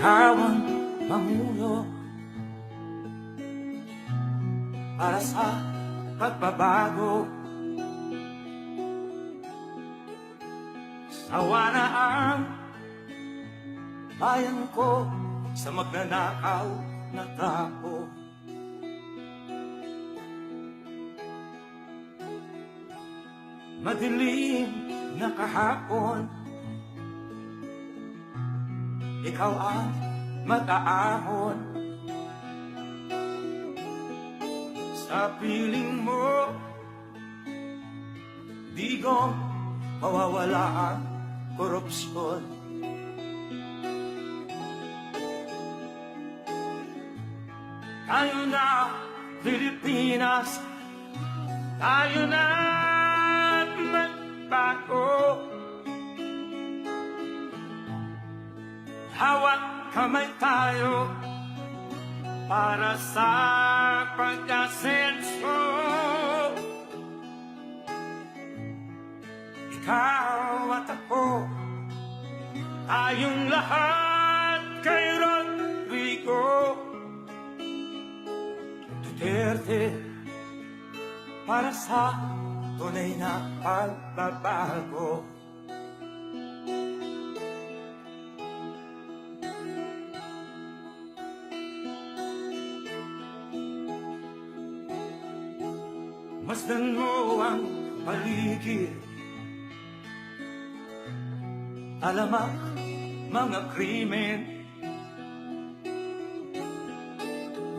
Ikaw ang pangulo para sa pagbabago. Sawa na ang bayan ko sa magnanakaw na tao. Madilim na kahapon, ikaw ang mag-aahon. Sa piling mo, di ko mawawala ang korupsyon. Tayo na, Pilipinas, tayo na magbago. Hawak kamay tayo para sa pag-asenso. Ikaw at ako, tayong lahat kay Rodrigo Duterte, para sa tunay na pagbabago. Masdan mo ang paligid, alamak mga krimen,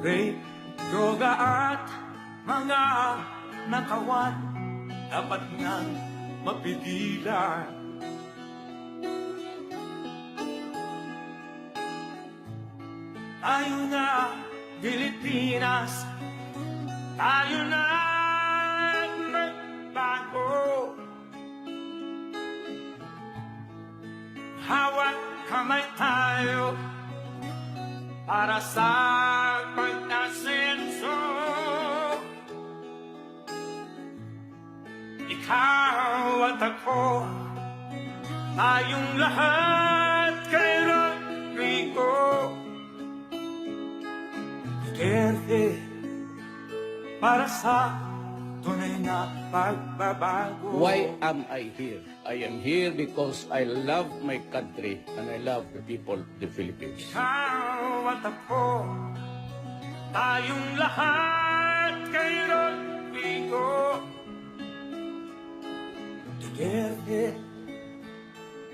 rape, droga at mga nakawan, dapat nang mapigilan. Tayo na, Pilipinas, tayo na magbago. Hawak kamay tayo para sa pag-asenso. Ikaw at ako, tayong lahat kay Rodrigo Duterte, para sa tunay na pagbabago. Why am I here? I am here because I love my country and I love the people of the Philippines. Ikaw at ako, tayong lahat kay Rodrigo Duterte,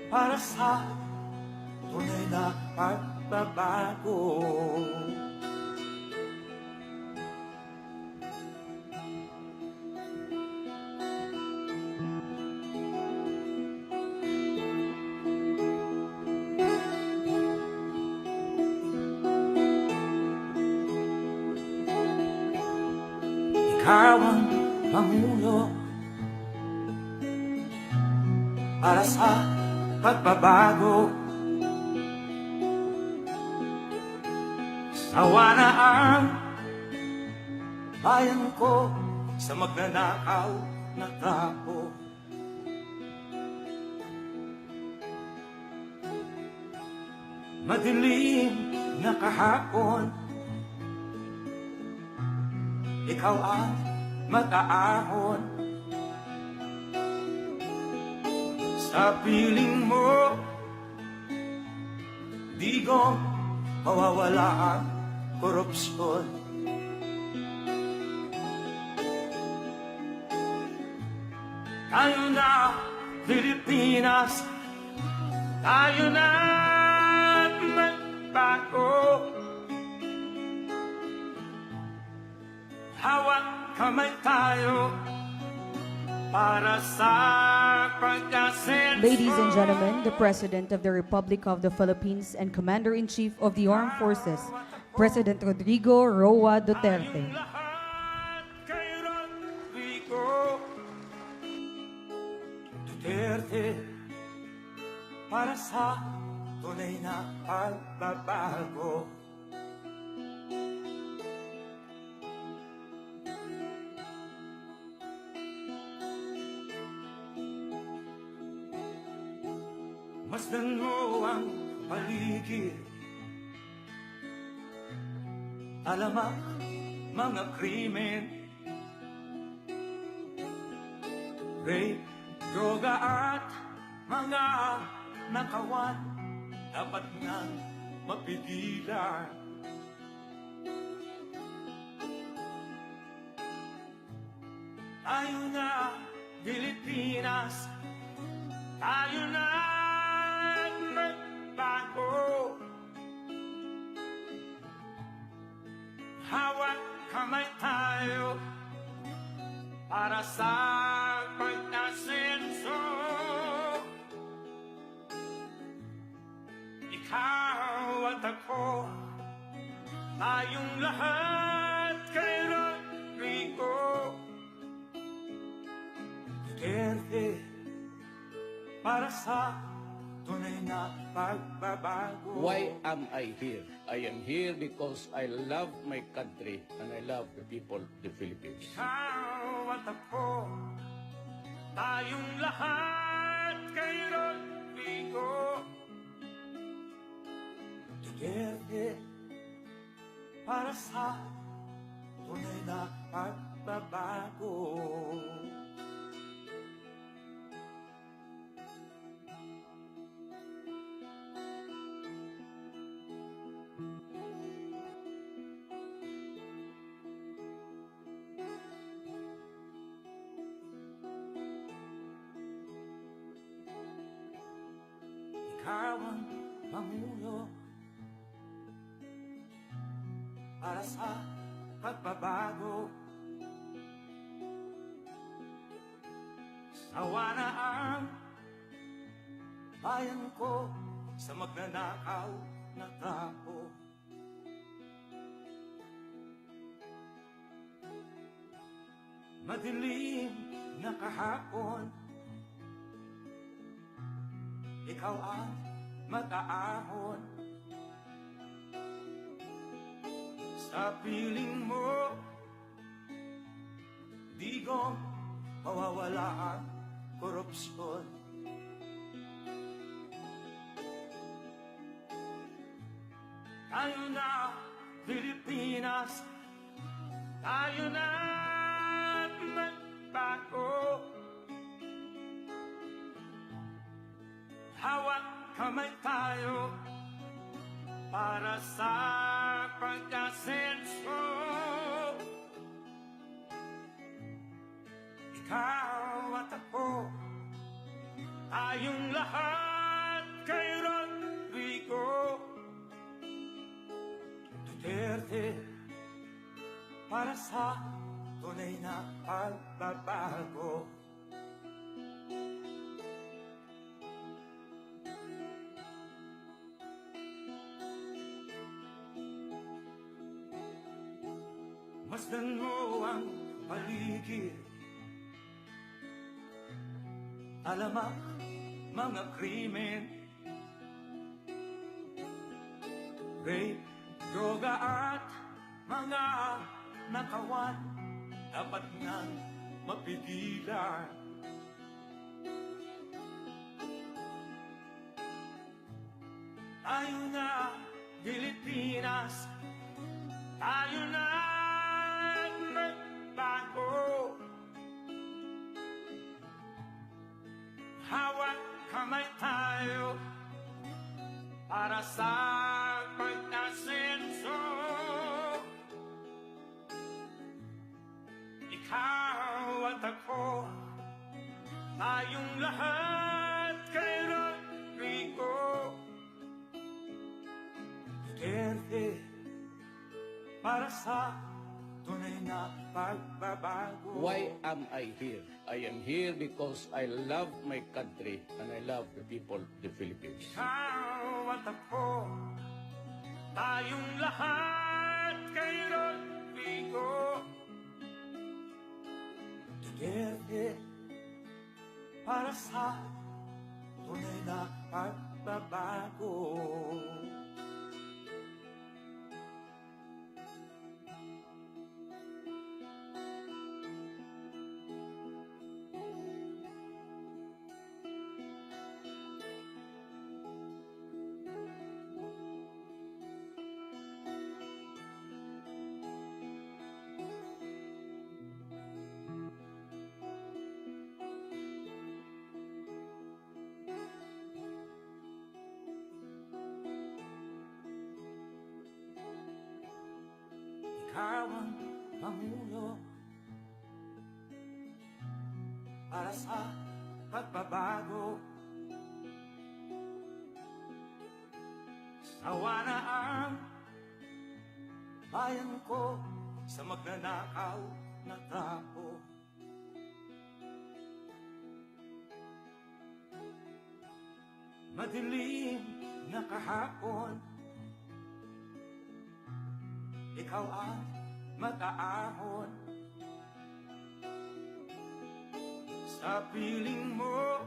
para sa tunay na pagbabago. Ikaw ang pangulo para sa pagbabago. Sawa na ang bayan ko sa magnanakaw na tao. Madilim na kahapon, ikaw ang mag-aahon. Sa piling mo, di ko mawawala ang korupsyon. Tayo na, Pilipinas, tayo na magbago. Hawak kamay tayo para sa pag-asenso. Ladies and gentlemen, the President of the Republic of the Philippines and Commander-in-Chief of the Armed Forces, President Rodrigo Roa Duterte. Duterte, para sa tunay na pagbabago. Masdan mo ang paligid, alamak mga krimen, rape, droga at mga nakawan, dapat nang mapigilan. Tayo na, Pilipinas, tayo na magbago. Hawak kamay tayo para sa pag-asenso. Ikaw at ako, tayong lahat kay Rodrigo. Duterte, para sa tunay na pagbabago. Why am I here? I am here because I love my country and I love the people of the Philippines. Ikaw at ako, tayong lahat kay Rodrigo. Duterte, para sa tunay na pagbabago. Ikaw ang mamuno para sa pagbabago. Sawa na ang bayan ko sa magnanakaw na tao. Madilim na kahapon, ikaw ang mag-aahon. Sa piling mo, di ko mawawala ang korupsyon. Tayo na, Pilipinas, tayo na magbago. Hawak kamay tayo para sa pag-asenso. Ikaw at ako, tayong lahat kay Rodrigo. Duterte, para sa tunay na pagbabago. Masdan mo ang paligid, alamak mga krimen, rape, droga at mga nakawan, dapat nang mapigilan. Tayo na, Pilipinas, tayo na magbago. Hawak kamay tayo para sa pag-asenso. Ikaw at ako, tayong lahat kay Rodrigo. Duterte, para sa tunay na pagbabago. Why am I here? I am here because I love my country and I love the people of the Philippines. Ikaw at ako, tayong lahat kay Rodrigo. Duterte, para sa tunay na pagbabago. ang mamuno para sa pagbabago. Sawa na ang bayan ko sa magnanakaw na tao. Madilim na kahapon, ikaw ang mag-aahon. Sa piling mo,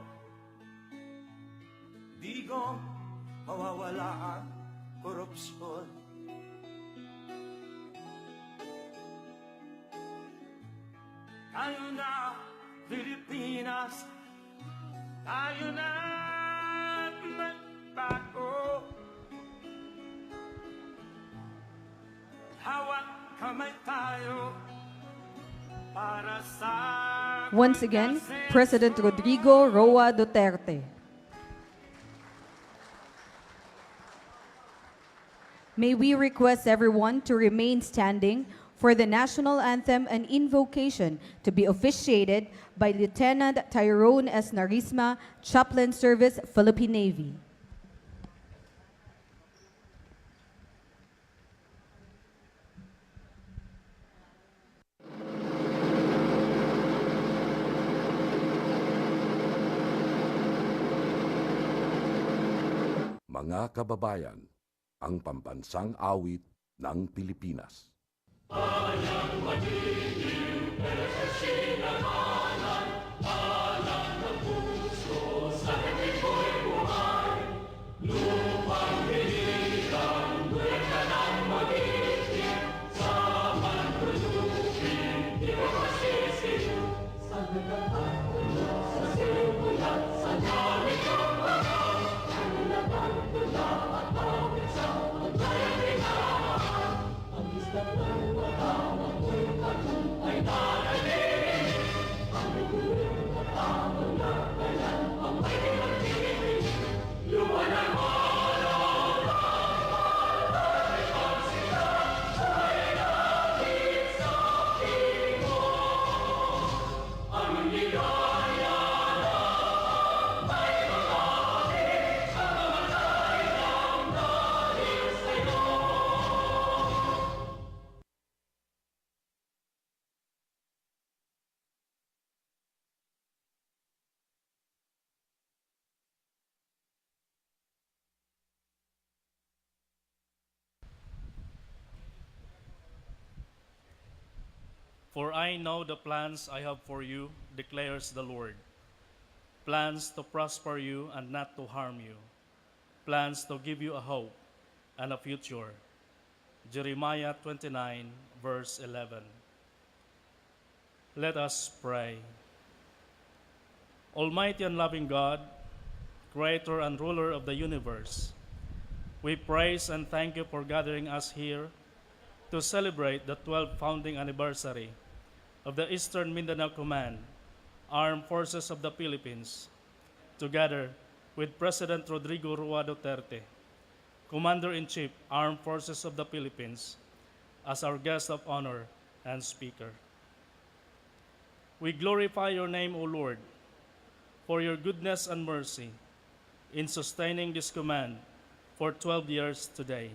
di ko mawawala ang korupsyon. Tayo na, Pilipinas, tayo na magbago. Hawak kamay tayo para sa... Once again, President Rodrigo Roa Duterte. May we request everyone to remain standing for the national anthem and invocation to be officiated by Lieutenant Tyrone S. Narisma, Chaplain Service, Philippine Navy. Mga kababayan, ang pambansang awit ng Pilipinas. For I know the plans I have for you, declares the Lord. Plans to prosper you and not to harm you. Plans to give you a hope and a future. Jeremiah 29, verse 11. Let us pray. Almighty and loving God, Creator and Ruler of the universe, we praise and thank you for gathering us here to celebrate the 12th founding anniversary of the Eastern Mindanao Command, Armed Forces of the Philippines, together with President Rodrigo Roa Duterte, Commander-in-Chief, Armed Forces of the Philippines, as our guest of honor and speaker. We glorify your name, O Lord, for your goodness and mercy in sustaining this command for 12 years today.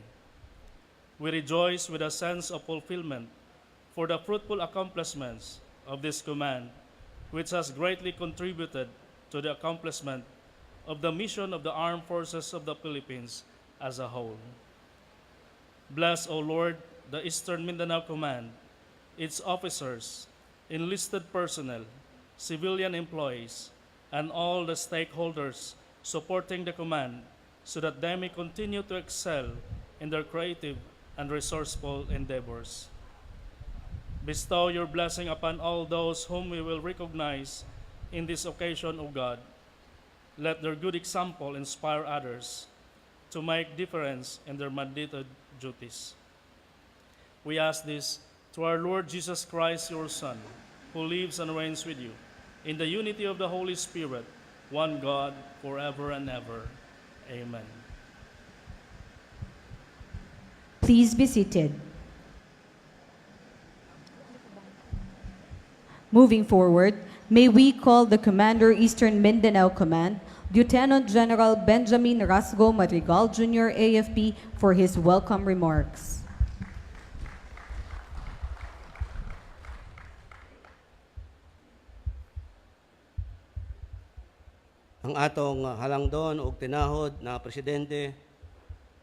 We rejoice with a sense of fulfillment for the fruitful accomplishments of this command, which has greatly contributed to the accomplishment of the mission of the Armed Forces of the Philippines as a whole. Bless, O Lord, the Eastern Mindanao Command, its officers, enlisted personnel, civilian employees, and all the stakeholders supporting the command so that they may continue to excel in their creative and resourceful endeavors. Bestow your blessing upon all those whom we will recognize in this occasion, O God. Let their good example inspire others to make difference in their mandated duties. We ask this through our Lord Jesus Christ, your Son, who lives and reigns with you, in the unity of the Holy Spirit, one God, forever and ever. Amen. Please be seated. Moving forward, may we call the Commander Eastern Mindanao Command, Lieutenant General Benjamin Rasgo Madrigal Jr., AFP, for his welcome remarks. Ang atong halangdon ug tinahod na Presidente,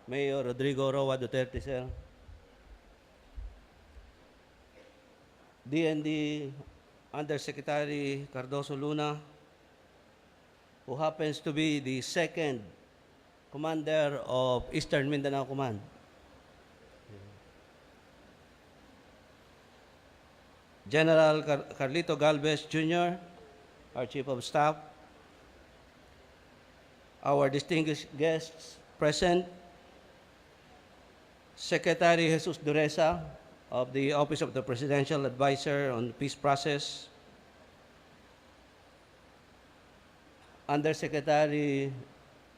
Mayor Rodrigo Duterte, sir. DND Undersecretary Cardoso Luna, who happens to be the second commander of Eastern Mindanao Command. General Carlito Galvez Jr., our Chief of Staff, our distinguished guests present, Secretary Jesus Dureza of the Office of the Presidential Advisor on Peace Process, Undersecretary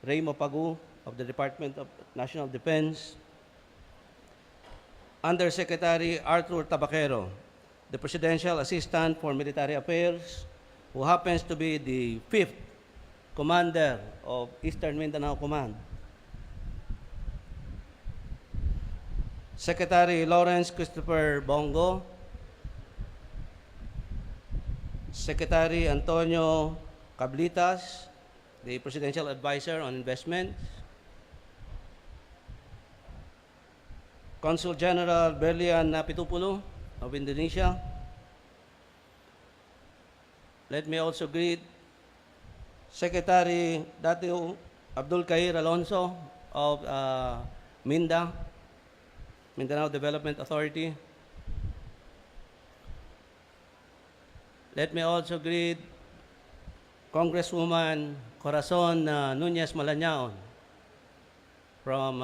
Raymo Pagu of the Department of National Defense, Undersecretary Arthur Tabaquero, the Presidential Assistant for Military Affairs, who happens to be the 5th Commander of Eastern Mindanao Command, Secretary Lawrence Christopher Bongo, Secretary Antonio Cablitas, the Presidential Advisor on Investments, Consul General Berlian Napitupulo of Indonesia. Let me also greet Secretary Dato Abdul Kair Alonso of Mindanao Development Authority. Let me also greet Congresswoman Corazon Nunez Malanaon from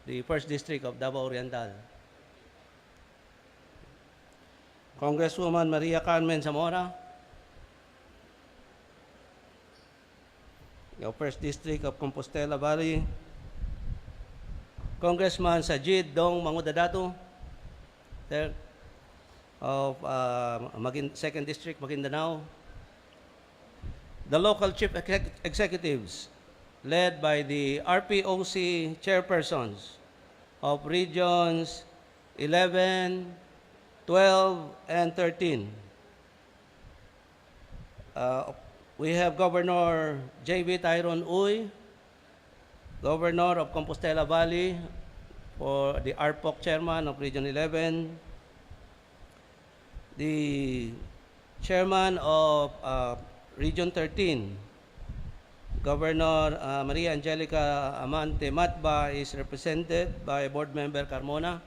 the 1st District of Davao Oriental. Congresswoman Maria Carmen Zamora, the 1st District of Compostela Valley. Congressman Sajid Dong Mangudadato, there of 2nd District, Maguindanao. The local chief executives, led by the RPOC chairpersons of regions 11, 12, and 13. We have Governor J.B. Tyrone Uy, Governor of Compostela Valley, for the RPOC chairman of Region 11, the chairman of Region 13, Governor Maria Angelica Amante Matba, is represented by Board Member Carmona.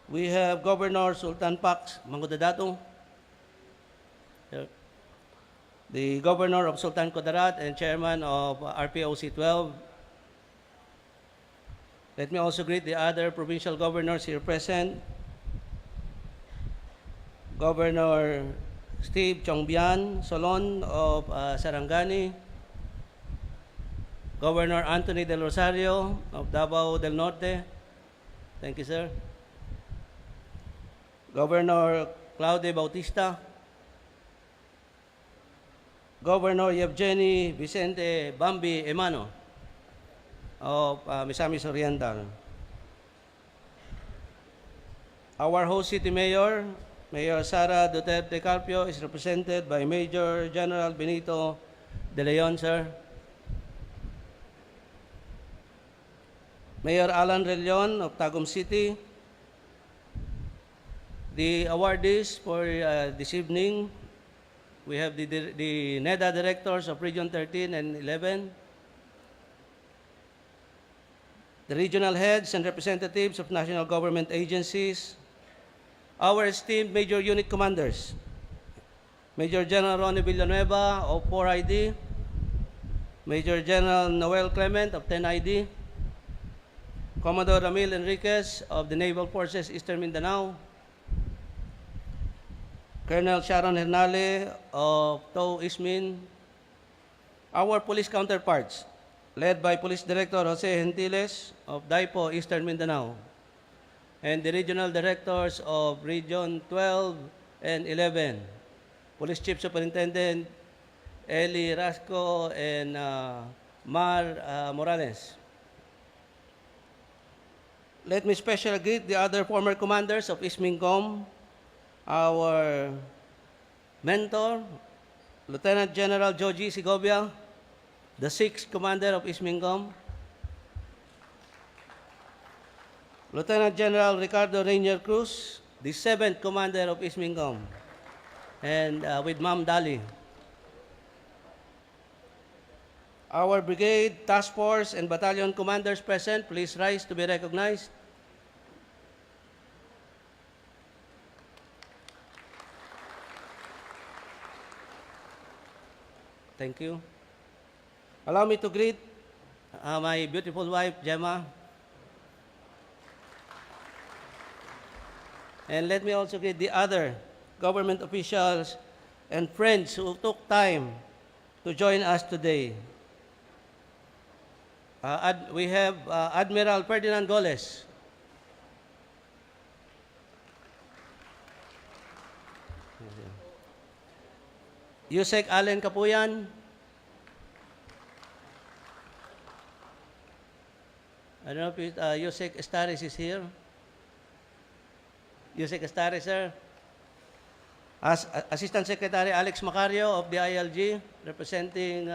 We have Governor Sultan Pax Mangudadato, the Governor of Sultan Kudarat and Chairman of RPOC 12. Let me also greet the other provincial governors here present. Governor Steve Chongbian Solon of Sarangani, Governor Anthony Del Rosario of Davao del Norte. Thank you, sir. Governor Claude Bautista, Governor Yevgeny Vicente Bambi Emano of Misamis Oriental. Our host city mayor, Mayor Sara Duterte Carpio, is represented by Major General Benito De Leon, sir. Mayor Alan Relion of Tagum City. The awardees for this evening, we have the NEDA directors of Region 13 and 11, the regional heads and representatives of national government agencies, our esteemed major unit commanders, Major General Ronnie Villanueva of 4ID, Major General Noel Clement of 10ID, Commodore Ramil Enriquez of the Naval Forces Eastern Mindanao, Colonel Sharon Hernale of TOW ISMIN, our police counterparts, led by Police Director Jose Gentiles of DIPO Eastern Mindanao, and the regional directors of Region 12 and 11, Police Chief Superintendent Eli Rasco and Mar Morales. Let me specially greet the other former commanders of EASTMINCOM, our mentor, Lieutenant General Joji Segovia, the 6th Commander of EASTMINCOM, Lieutenant General Ricardo Rainier Cruz, the 7th Commander of EASTMINCOM, and with Ma'am Dali. Our brigade, task force, and battalion commanders present, please rise to be recognized. Thank you. Allow me to greet my beautiful wife, Gemma. And let me also greet the other government officials and friends who took time to join us today. We have Admiral Ferdinand Goles. Yusek Allen Kapuyan. I don't know if Yusek Estares is here. Yusek Estares, sir. Assistant Secretary Alex Macario of the ILG, representing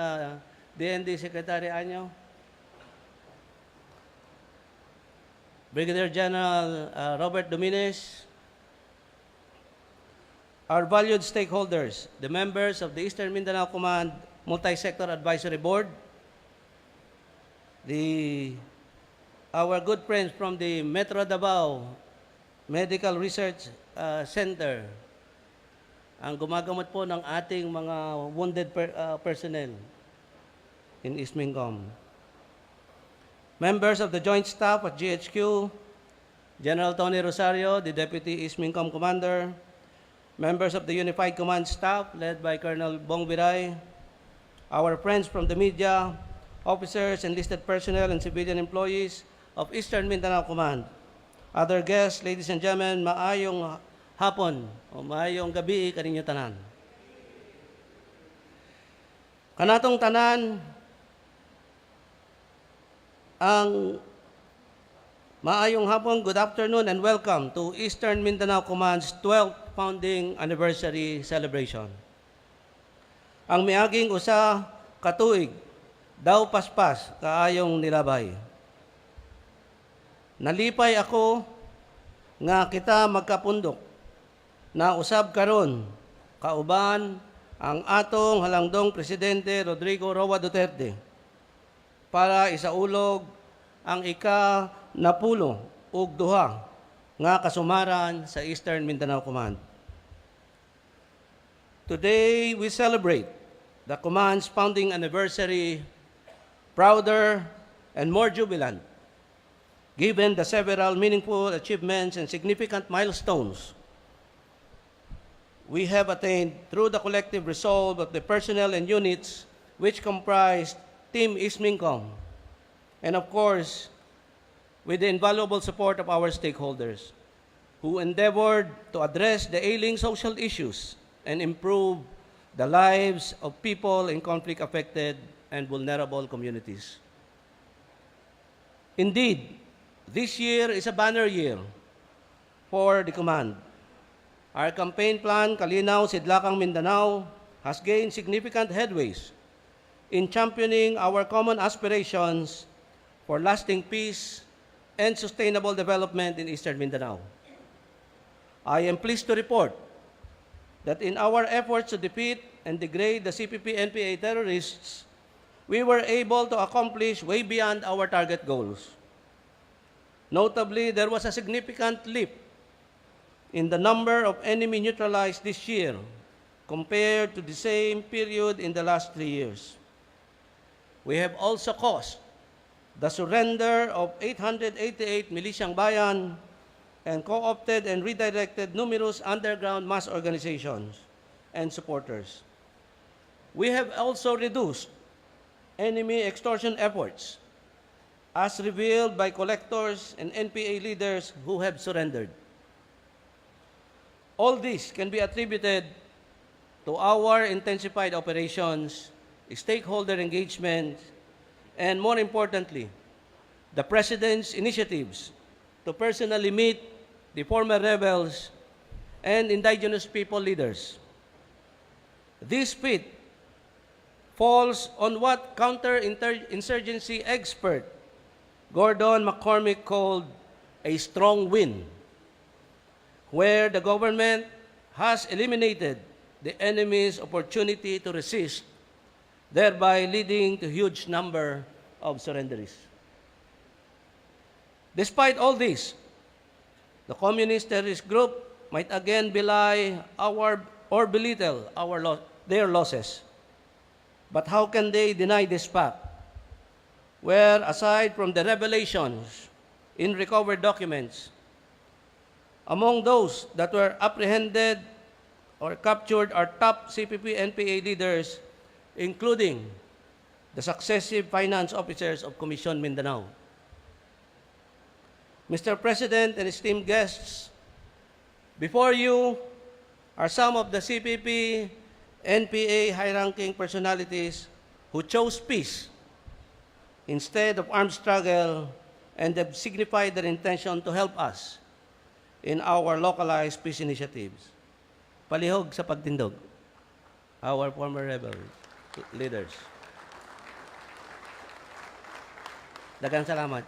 DND Secretary Anyo. Brigadier General Robert Dominez. Our valued stakeholders, the members of the Eastern Mindanao Command Multi-Sector Advisory Board, our good friends from the Metro Davao Medical Research Center, ang gumagamot po ng ating mga wounded personnel in EASTMINCOM. Members of the Joint Staff at GHQ, General Tony Rosario, the Deputy EASTMINCOM Commander, members of the Unified Command Staff led by Colonel Bong Biray, our friends from the media, officers, enlisted personnel, and civilian employees of Eastern Mindanao Command, other guests, ladies and gentlemen, maayong hapon o maayong gabi kaninyo tanan. Kanatong tanan, ang maayong hapon, good afternoon, and welcome to Eastern Mindanao Command's 12th Founding Anniversary Celebration. Ang miaging usa katuig, daw paspas kaayong nilabay. Nalipay ako nga kita magkapundok na usab karon kauban ang atong halangdong Presidente Rodrigo Duterte para isaulog ang ika-napulo ug duha nga kasumaran sa Eastern Mindanao Command. Today, we celebrate the Command's founding anniversary prouder and more jubilant, given the several meaningful achievements and significant milestones we have attained through the collective resolve of the personnel and units which comprise Team EASTMINCOM, and of course, with the invaluable support of our stakeholders, who endeavored to address the ailing social issues and improve the lives of people in conflict-affected and vulnerable communities. Indeed, this year is a banner year for the Command. Our campaign plan, Kalinaw, Sidlakang, Mindanao, has gained significant headways in championing our common aspirations for lasting peace and sustainable development in Eastern Mindanao. I am pleased to report that in our efforts to defeat and degrade the CPP-NPA terrorists, we were able to accomplish way beyond our target goals. Notably, there was a significant leap in the number of enemy neutralized this year compared to the same period in the last 3 years. We have also caused the surrender of 888 militiang bayan and co-opted and redirected numerous underground mass organizations and supporters. We have also reduced enemy extortion efforts as revealed by collectors and NPA leaders who have surrendered. All this can be attributed to our intensified operations, stakeholder engagement, and more importantly, the President's initiatives to personally meet the former rebels and indigenous people leaders. This feat falls on what counterinsurgency expert Gordon McCormick called a strong win, where the government has eliminated the enemy's opportunity to resist, thereby leading to huge number of surrenderies. Despite all this, the communist terrorist group might again belie or belittle their losses. But how can they deny this fact, where aside from the revelations in recovered documents, among those that were apprehended or captured are top CPP-NPA leaders, including the successive finance officers of Commission Mindanao. Mr. President and esteemed guests, before you are some of the CPP-NPA high-ranking personalities who chose peace instead of armed struggle and have signified their intention to help us in our localized peace initiatives. Palihog sa pagtindog, our former rebel leaders. Daghang salamat.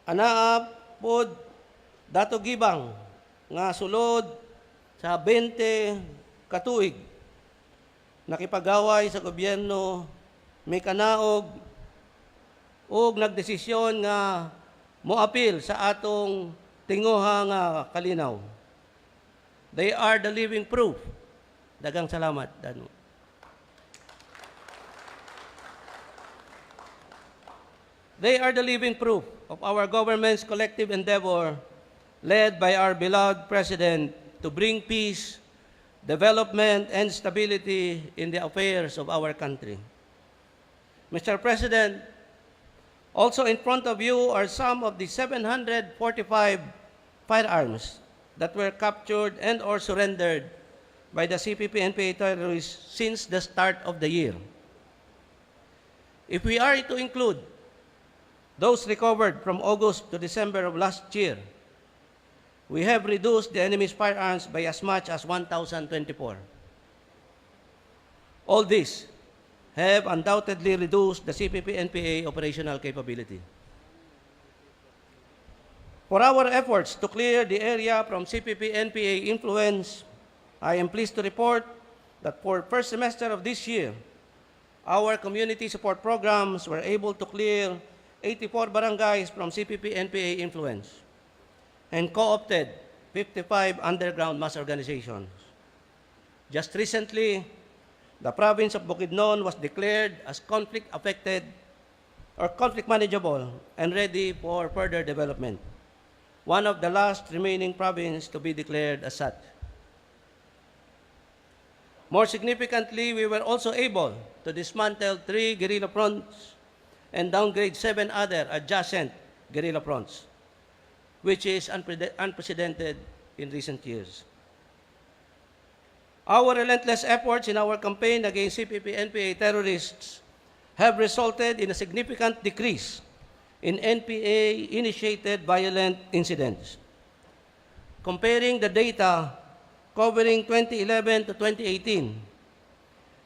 Anaa pod dato gibang nga sulod sa 20 katuig nakipagaway sa gobyerno may kanaog ug nagdesisyon nga moapil sa atong tinguha nga kalinaw. They are the living proof. Daghang salamat, Dano. They are the living proof of our government's collective endeavor led by our beloved President to bring peace, development, and stability in the affairs of our country. Mr. President, also in front of you are some of the 745 firearms that were captured and or surrendered by the CPP-NPA terrorists since the start of the year. If we are to include those recovered from August to December of last year, we have reduced the enemy's firearms by as much as 1,024. All this have undoubtedly reduced the CPP-NPA operational capability. For our efforts to clear the area from CPP-NPA influence, I am pleased to report that for the first semester of this year, our community support programs were able to clear 84 barangays from CPP-NPA influence and co-opted 55 underground mass organizations. Just recently, the province of Bukidnon was declared as conflict-affected or conflict-manageable and ready for further development, one of the last remaining provinces to be declared as such. More significantly, we were also able to dismantle 3 guerrilla fronts and downgrade 7 other adjacent guerrilla fronts, which is unprecedented in recent years. Our relentless efforts in our campaign against CPP-NPA terrorists have resulted in a significant decrease in NPA-initiated violent incidents. Comparing the data covering 2011 to 2018,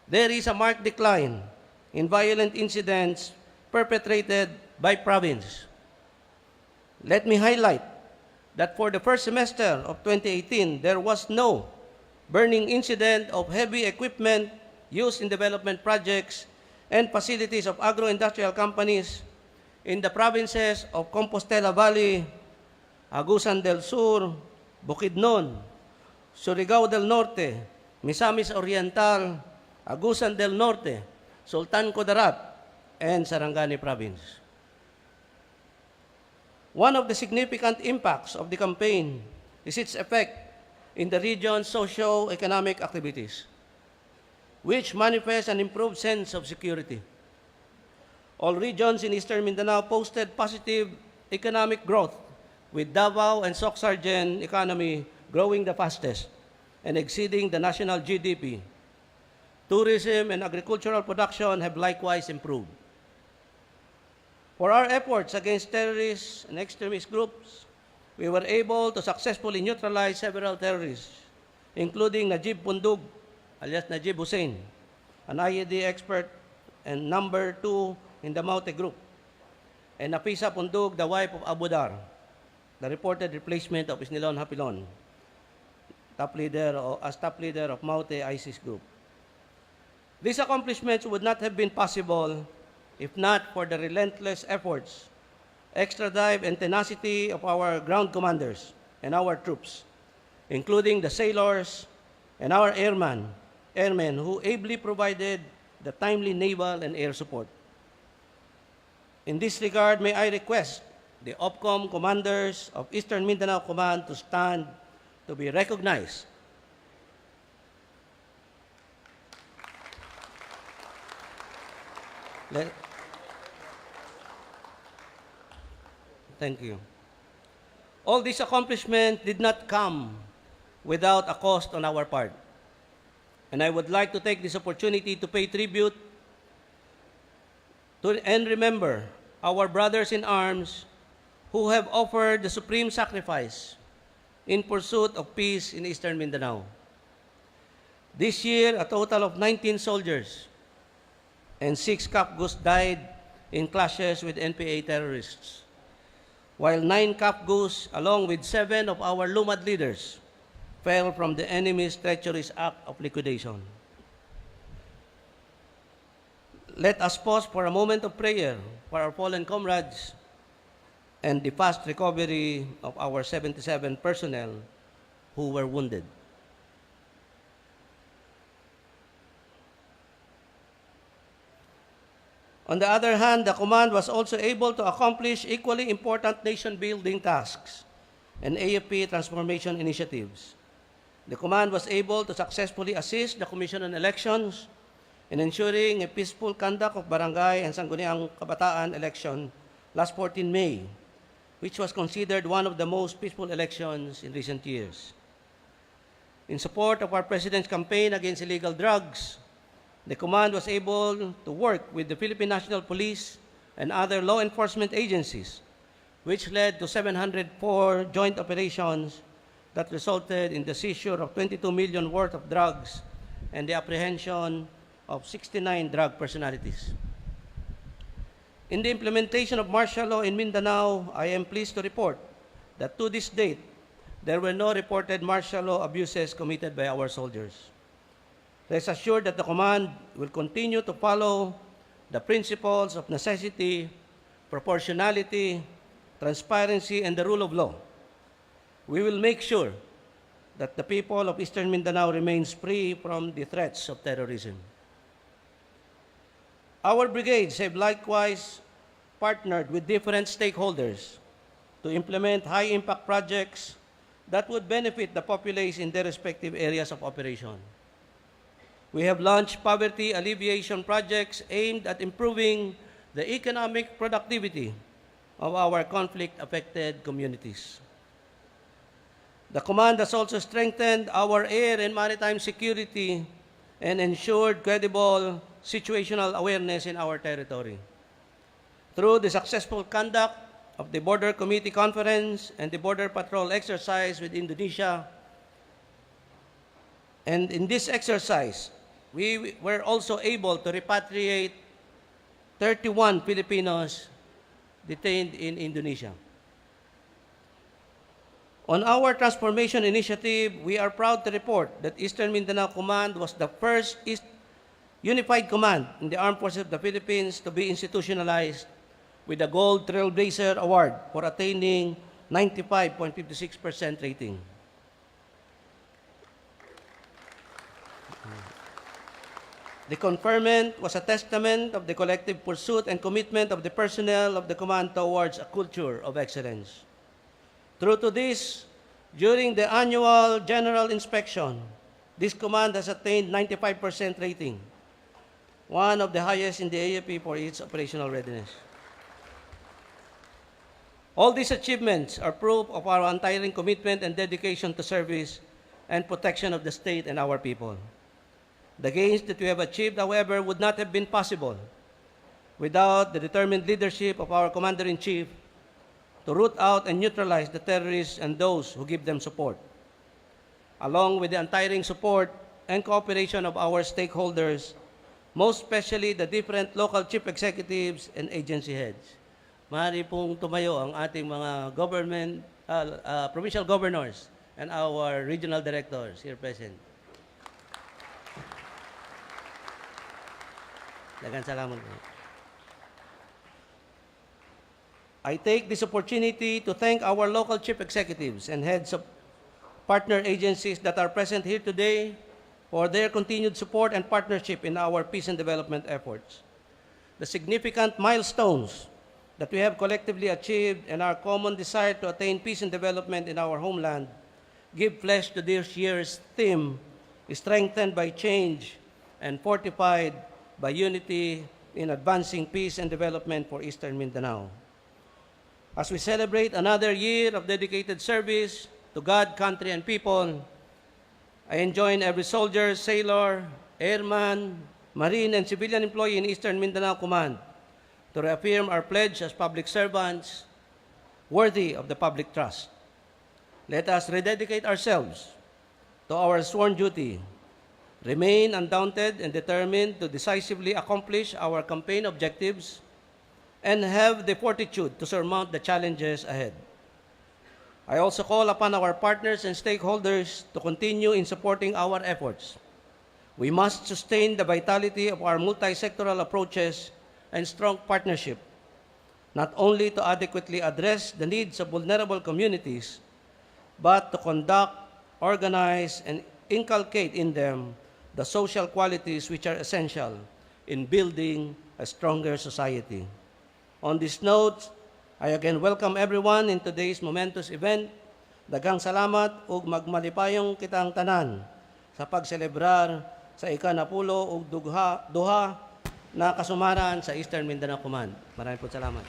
there is a marked decline in violent incidents perpetrated by province. Let me highlight that for the first semester of 2018, there was no burning incident of heavy equipment used in development projects and facilities of agro-industrial companies in the provinces of Compostela Valley, Agusan del Sur, Bukidnon, Surigao del Norte, Misamis Oriental, Agusan del Norte, Sultan Kudarat, and Sarangani Province. One of the significant impacts of the campaign is its effect in the region's socio-economic activities, which manifest an improved sense of security. All regions in Eastern Mindanao posted positive economic growth, with Davao and Soc-Sargen economy growing the fastest and exceeding the national GDP. Tourism and agricultural production have likewise improved. For our efforts against terrorists and extremist groups, we were able to successfully neutralize several terrorists, including Najib Pundug, alias Najib Hussein, an IED expert and number 2 in the Maute group, and Napisa Pundug, the wife of Abu Dar, the reported replacement of Isnilon Hapilon, top leader of Maute ISIS group. These accomplishments would not have been possible if not for the relentless efforts, extra drive, and tenacity of our ground commanders and our troops, including the sailors and our airmen who ably provided the timely naval and air support. In this regard, may I request the OPCOM commanders of Eastern Mindanao Command to stand to be recognized. Thank you. All these accomplishments did not come without a cost on our part. And I would like to take this opportunity to pay tribute to and remember our brothers in arms who have offered the supreme sacrifice in pursuit of peace in Eastern Mindanao. This year, a total of 19 soldiers and 6 Kapgus died in clashes with NPA terrorists, while 9 Kapgus, along with 7 of our Lumad leaders, fell from the enemy's treacherous act of liquidation. Let us pause for a moment of prayer for our fallen comrades and the fast recovery of our 77 personnel who were wounded. On the other hand, the command was also able to accomplish equally important nation-building tasks and AFP transformation initiatives. The command was able to successfully assist the Commission on Elections in ensuring a peaceful conduct of barangay and sangguniang kabataan election last 14 May, which was considered one of the most peaceful elections in recent years. In support of our President's campaign against illegal drugs, the command was able to work with the Philippine National Police and other law enforcement agencies, which led to 704 joint operations that resulted in the seizure of 22 million worth of drugs and the apprehension of 69 drug personalities. In the implementation of martial law in Mindanao, I am pleased to report that to this date, there were no reported martial law abuses committed by our soldiers. Rest assured that the command will continue to follow the principles of necessity, proportionality, transparency, and the rule of law. We will make sure that the people of Eastern Mindanao remains free from the threats of terrorism. Our brigades have likewise partnered with different stakeholders to implement high-impact projects that would benefit the populace in their respective areas of operation. We have launched poverty alleviation projects aimed at improving the economic productivity of our conflict-affected communities. The command has also strengthened our air and maritime security and ensured credible situational awareness in our territory. Through the successful conduct of the Border Committee Conference and the Border Patrol exercise with Indonesia, and in this exercise, we were also able to repatriate 31 Filipinos detained in Indonesia. On our transformation initiative, we are proud to report that Eastern Mindanao Command was the first unified command in the Armed Forces of the Philippines to be institutionalized with the Gold Trailblazer Award for attaining 95.56% rating. The conferment was a testament of the collective pursuit and commitment of the personnel of the command towards a culture of excellence. True to this, during the annual general inspection, this command has attained 95% rating. one of the highest in the AFP for its operational readiness. All these achievements are proof of our untiring commitment and dedication to service and protection of the state and our people. The gains that we have achieved, however, would not have been possible without the determined leadership of our Commander-in-Chief to root out and neutralize the terrorists and those who give them support, along with the untiring support and cooperation of our stakeholders, most especially the different local chief executives and agency heads. Maaari pong tumayo ang ating mga provincial governors and our regional directors here present. Daghang salamat po. I take this opportunity to thank our local chief executives and heads of partner agencies that are present here today for their continued support and partnership in our peace and development efforts. The significant milestones that we have collectively achieved and our common desire to attain peace and development in our homeland give flesh to this year's theme, strengthened by change and fortified by unity in advancing peace and development for Eastern Mindanao. As we celebrate another year of dedicated service to God, country, and people, I enjoin every soldier, sailor, airman, marine, and civilian employee in Eastern Mindanao Command to reaffirm our pledge as public servants worthy of the public trust. Let us rededicate ourselves to our sworn duty, remain undaunted and determined to decisively accomplish our campaign objectives, and have the fortitude to surmount the challenges ahead. I also call upon our partners and stakeholders to continue in supporting our efforts. We must sustain the vitality of our multi-sectoral approaches and strong partnership, not only to adequately address the needs of vulnerable communities, but to conduct, organize, and inculcate in them the social qualities which are essential in building a stronger society. On this note, I again welcome everyone in today's momentous event. Daghang salamat ug magmalipayong kitang tanan sa pagselebrar sa ika-10 ug duha na kasumaran sa Eastern Mindanao Command. Maraming po salamat.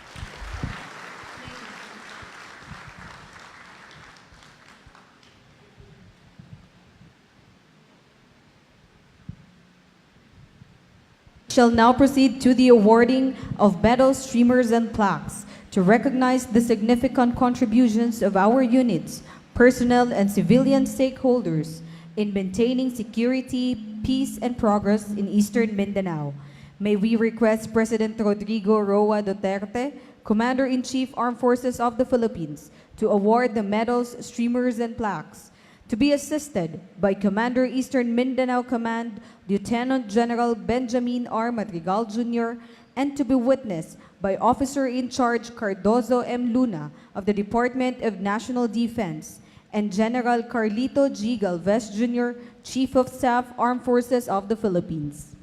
Shall now proceed to the awarding of medals, streamers, and plaques to recognize the significant contributions of our units, personnel, and civilian stakeholders in maintaining security, peace, and progress in Eastern Mindanao. May we request President Rodrigo Roa Duterte, Commander-in-Chief Armed Forces of the Philippines, to award the medals, streamers, and plaques, to be assisted by Commander Eastern Mindanao Command, Lieutenant General Benjamin R. Madrigal Jr., and to be witnessed by Officer-in-Charge Cardozo M. Luna of the Department of National Defense and General Carlito G. Galvez Jr., Chief of Staff, Armed Forces of the Philippines.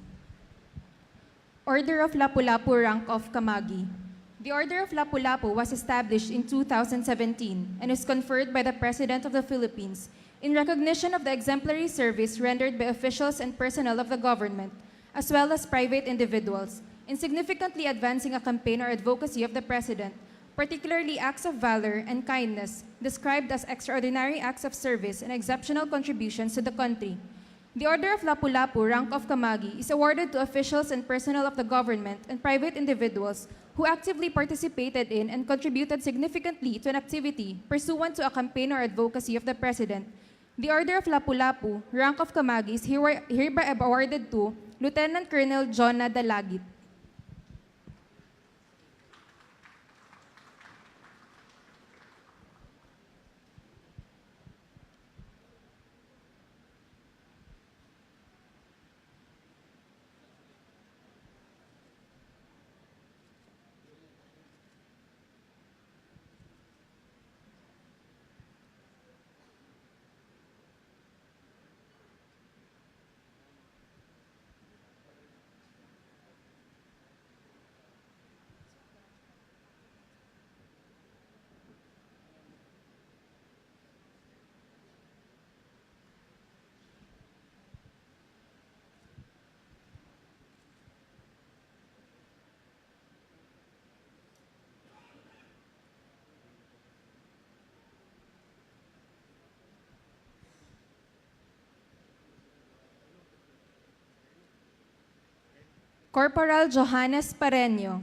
Order of Lapu-Lapu, rank of Kamagi. The Order of Lapu-Lapu was established in 2017 and is conferred by the President of the Philippines in recognition of the exemplary service rendered by officials and personnel of the government, as well as private individuals, in significantly advancing a campaign or advocacy of the President, particularly acts of valor and kindness, described as extraordinary acts of service and exceptional contributions to the country. The Order of Lapu-Lapu, rank of Kamagi, is awarded to officials and personnel of the government and private individuals who actively participated in and contributed significantly to an activity pursuant to a campaign or advocacy of the President. The Order of Lapu-Lapu, rank of Kamagi, is hereby awarded to Lieutenant Colonel John Nadalagit. Corporal Johannes Pareño.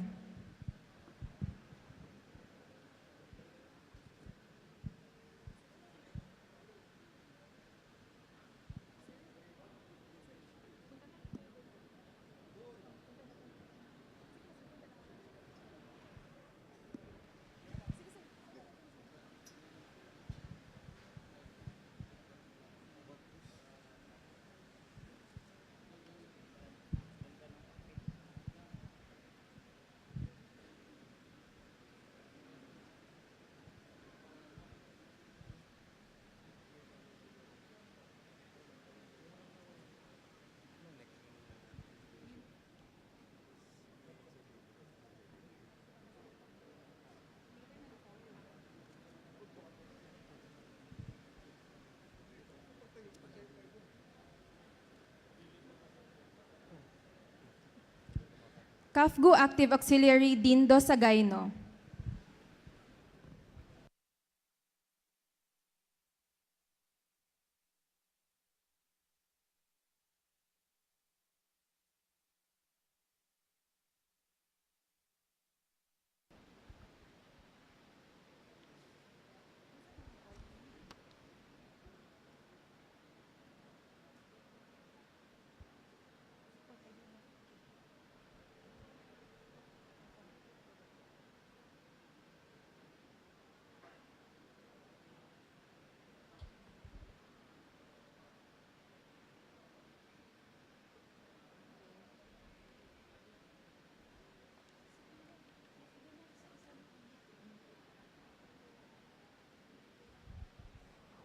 CAFGU Active Auxiliary Dindo Sagayno.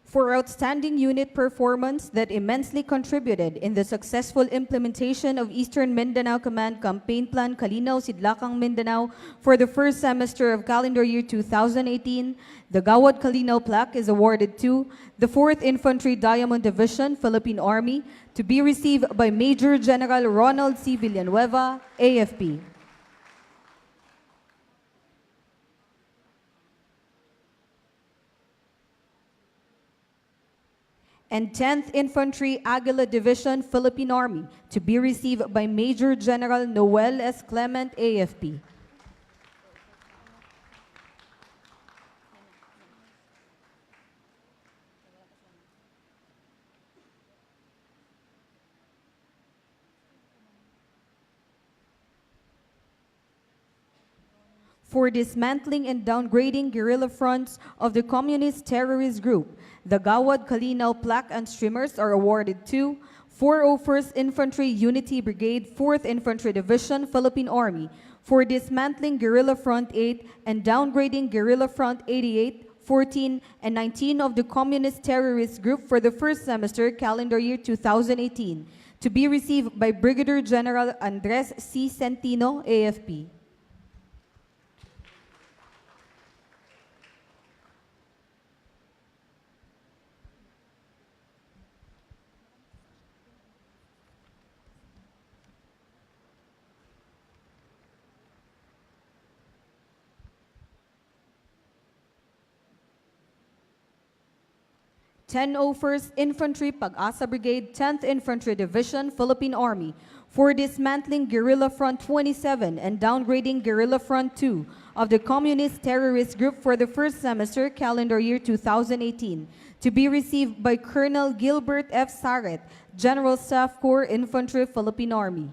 For outstanding unit performance that immensely contributed in the successful implementation of Eastern Mindanao Command Campaign Plan Kalinaw Sidlakang Mindanao for the first semester of calendar year 2018, the Gawad Kalinaw plaque is awarded to the 4th Infantry Diamond Division, Philippine Army, to be received by Major General Ronald C. Villanueva, AFP. And 10th Infantry Aguila Division, Philippine Army, to be received by Major General Noel S. Clement, AFP. For dismantling and downgrading guerrilla fronts of the communist terrorist group, the Gawad Kalinaw plaque and streamers are awarded to 401st Infantry Unity Brigade, 4th Infantry Division, Philippine Army, for dismantling Guerrilla Front 8 and downgrading Guerrilla Front 88, 14, and 19 of the communist terrorist group for the first semester, calendar year 2018, to be received by Brigadier General Andres C. Centino, AFP. First Infantry Pag-asa Brigade, 10th Infantry Division, Philippine Army, for dismantling Guerrilla Front 27 and downgrading Guerrilla Front 2 of the communist terrorist group for the first semester, calendar year 2018, to be received by Colonel Gilbert F. Saret, General Staff Corps Infantry, Philippine Army.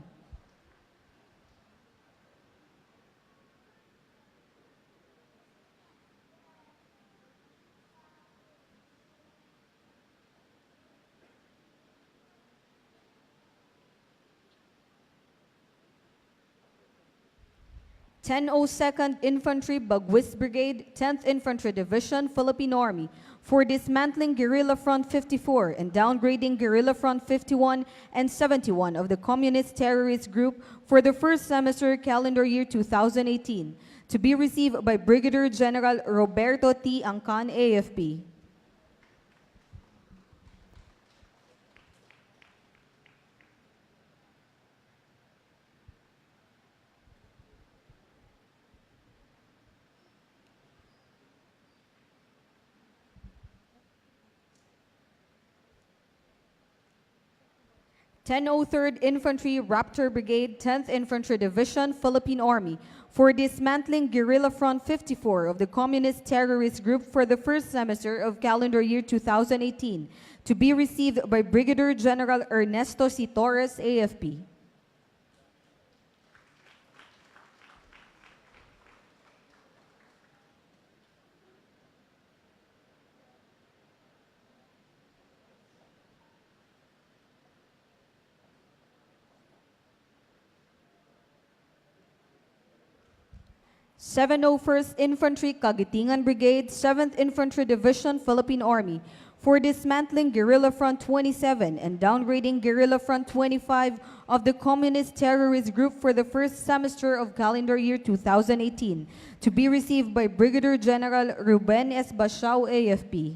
Second Infantry Bagwis Brigade, 10th Infantry Division, Philippine Army, for dismantling Guerrilla Front 54 and downgrading Guerrilla Front 51 and 71 of the communist terrorist group for the first semester, calendar year 2018, to be received by Brigadier General Roberto T. Angkan, AFP. 1003rd Infantry Raptor Brigade, 10th Infantry Division, Philippine Army, for dismantling Guerrilla Front 54 of the Communist Terrorist Group for the first semester of calendar year 2018, to be received by Brigadier General Ernesto C. Torres, AFP. Seven O First Infantry Kagitingan Brigade, 7th Infantry Division, Philippine Army, for dismantling Guerrilla Front 27 and downgrading Guerrilla Front 25 of the Communist Terrorist Group for the first semester of calendar year 2018, to be received by Brigadier General Ruben S. Bashao, AFP.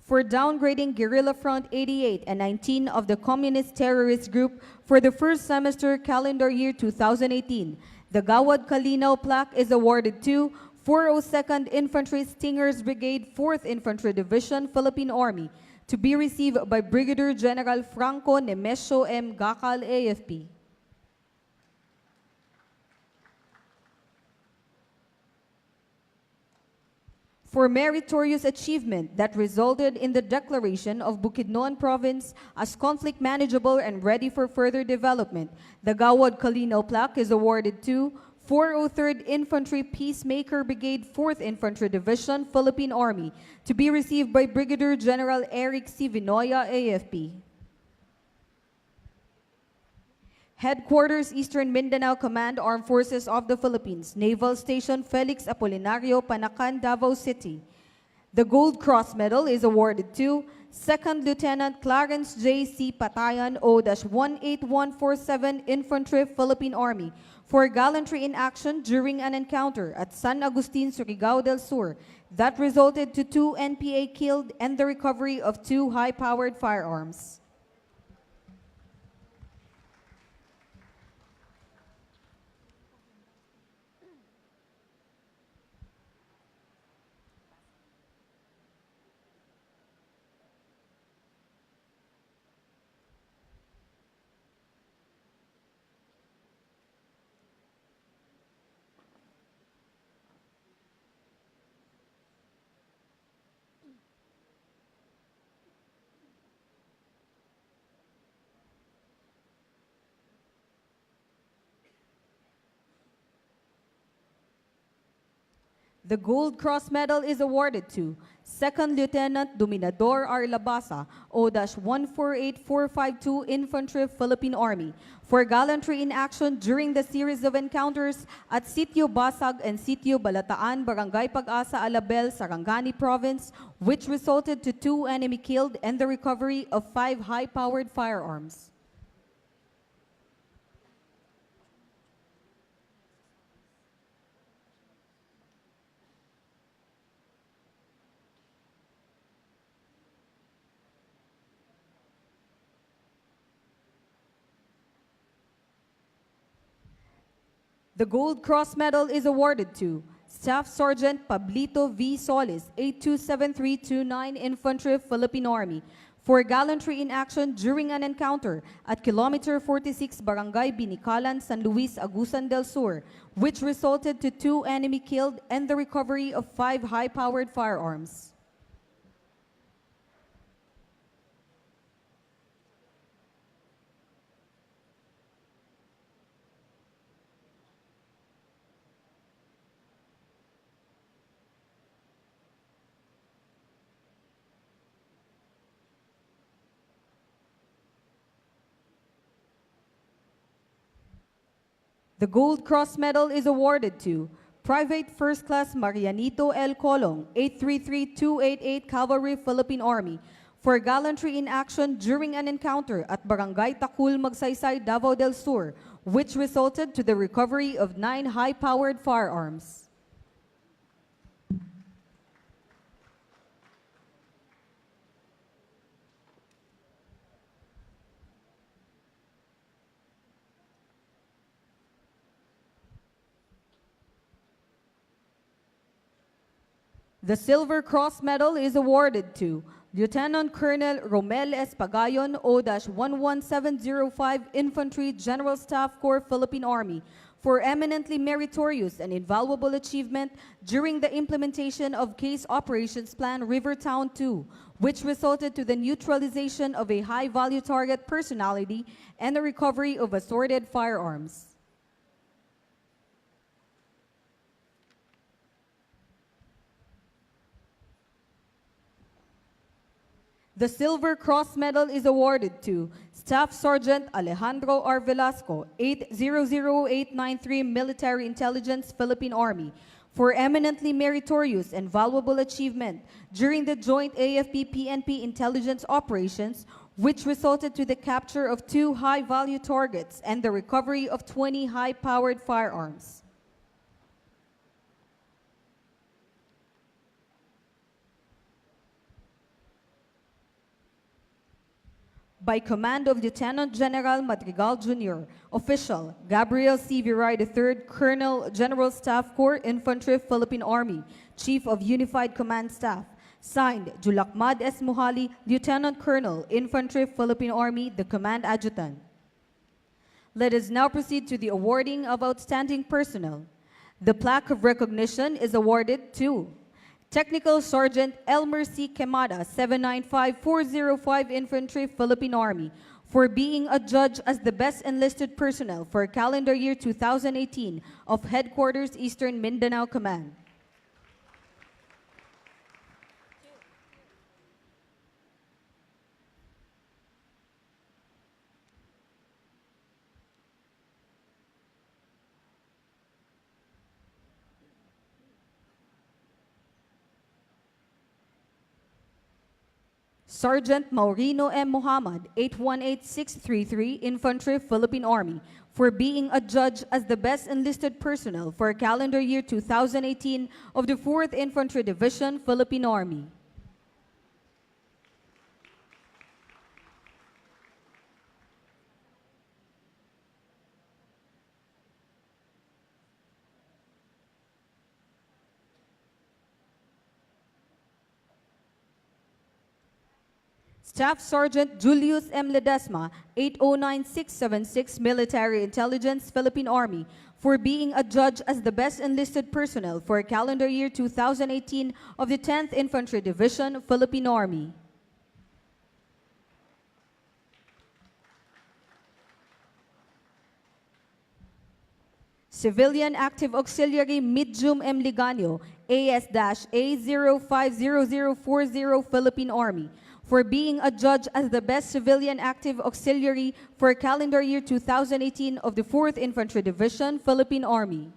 For downgrading Guerrilla Front 88 and 19 of the Communist Terrorist Group for the first semester calendar year 2018, the Gawad Kalinaw plaque is awarded to 402nd Infantry Stingers Brigade, 4th Infantry Division, Philippine Army, to be received by Brigadier General Franco Nemesio M. Gacal, AFP. For meritorious achievement that resulted in the declaration of Bukidnon Province as conflict manageable and ready for further development, the Gawad Kalinaw plaque is awarded to 403rd Infantry Peacemaker Brigade, 4th Infantry Division, Philippine Army, to be received by Brigadier General Eric C. Vinoya, AFP. Headquarters, Eastern Mindanao Command, Armed Forces of the Philippines, Naval Station Felix, Apolinario, Panacan, Davao City. The Gold Cross Medal is awarded to 2nd Lieutenant Clarence J. C. Patayan, O-18147 Infantry, Philippine Army, for gallantry in action during an encounter at San Agustin, Surigao del Sur that resulted to 2 NPA killed and the recovery of 2 high-powered firearms. The Gold Cross Medal is awarded to 2nd Lieutenant Dominador R. Labasa, O-148452 Infantry, Philippine Army, for gallantry in action during the series of encounters at Sitio Basag and Sitio Balataan, Barangay Pag-asa, Alabel, Sarangani Province, which resulted to 2 enemy killed and the recovery of 5 high-powered firearms. The Gold Cross Medal is awarded to Staff Sergeant Pablito V. Solis, 827329 Infantry, Philippine Army, for gallantry in action during an encounter at Kilometer 46, Barangay Binikalan, San Luis, Agusan del Sur, which resulted to 2 enemy killed and the recovery of 5 high-powered firearms. The Gold Cross Medal is awarded to Private First Class Marianito L. Colong, 833288 Cavalry, Philippine Army, for gallantry in action during an encounter at Barangay Takul, Magsaysay, Davao del Sur, which resulted to the recovery of 9 high-powered firearms. The Silver Cross Medal is awarded to Lieutenant Colonel Romel S. Pagayon, O-11705, Infantry General Staff Corps, Philippine Army, for eminently meritorious and invaluable achievement during the implementation of Case Operations Plan Rivertown 2, which resulted to the neutralization of a high-value target personality and the recovery of assorted firearms. The Silver Cross Medal is awarded to Staff Sergeant Alejandro R. Velasco, 800893 Military Intelligence, Philippine Army, for eminently meritorious and valuable achievement during the joint AFP-PNP intelligence operations, which resulted to the capture of 2 high-value targets and the recovery of 20 high-powered firearms. By command of Lieutenant General Madrigal Jr., Official Gabriel C. Viray III, Colonel, General Staff Corps, Infantry, Philippine Army, Chief of Unified Command Staff. Signed, Julakmad S. Mohali, Lieutenant Colonel, Infantry, Philippine Army, the Command Adjutant. Let us now proceed to the awarding of outstanding personnel. The plaque of recognition is awarded to Technical Sergeant Elmer C. Quemada, 795405 Infantry, Philippine Army, for being adjudged as the best enlisted personnel for calendar year 2018 of Headquarters Eastern Mindanao Command. Sergeant Maurino M. Muhammad, 818633, Infantry, Philippine Army, for being adjudged as the best enlisted personnel for calendar year 2018 of the 4th Infantry Division, Philippine Army. Staff Sergeant Julius M. Ledesma, 809676 Military Intelligence, Philippine Army, for being adjudged as the best enlisted personnel for calendar year 2018 of the 10th Infantry Division, Philippine Army. Civilian Active Auxiliary Midjum M. Liganyo, AS-A050040 Philippine Army, for being adjudged as the best civilian active auxiliary for calendar year 2018 of the 4th Infantry Division, Philippine Army.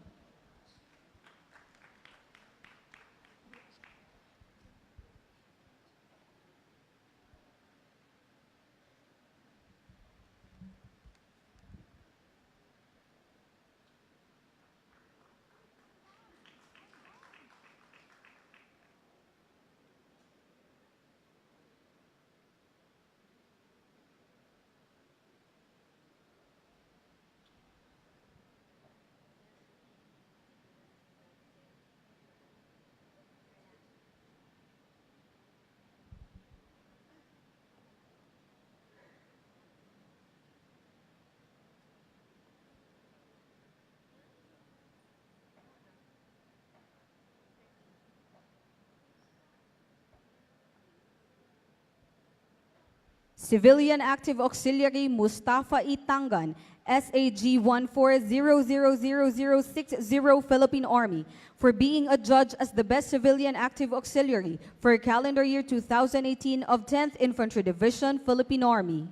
Civilian Active Auxiliary Mustafa E. Tangan, SAG 14000060 Philippine Army, for being adjudged as the best civilian active auxiliary for calendar year 2018 of 10th Infantry Division, Philippine Army.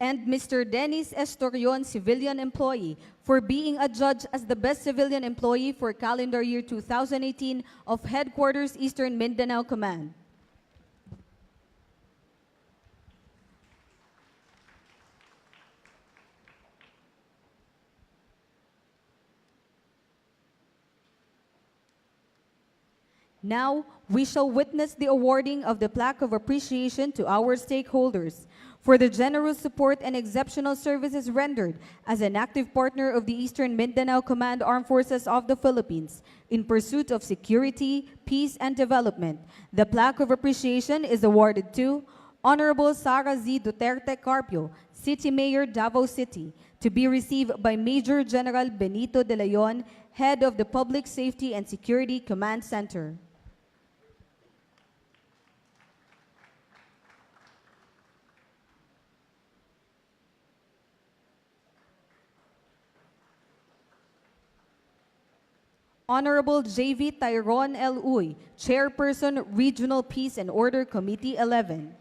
and Mr. Dennis Estorion, civilian employee, for being adjudged as the best civilian employee for calendar year 2018 of Headquarters Eastern Mindanao Command. Now, we shall witness the awarding of the plaque of appreciation to our stakeholders for the generous support and exceptional services rendered as an active partner of the Eastern Mindanao Command Armed Forces of the Philippines in pursuit of security, peace, and development. The plaque of appreciation is awarded to Honorable Sara Z. Duterte Carpio, City Mayor, Davao City, to be received by Major General Benito de Leon, Head of the Public Safety and Security Command Center. Honorable J.V. Tyrone L. Uy, Chairperson, Regional Peace and Order Committee 11.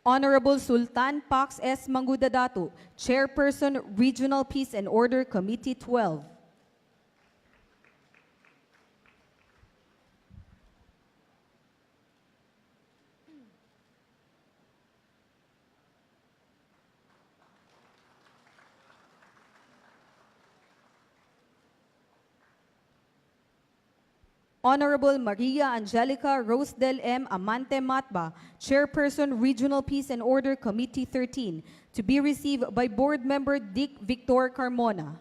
Honorable Sultan Pax S. Mangudadatu, Chairperson, Regional Peace and Order Committee 12. Honorable Maria Angelica Rosedel M. Amante Matba, Chairperson, Regional Peace and Order Committee 13, to be received by Board Member Dick Victor Carmona.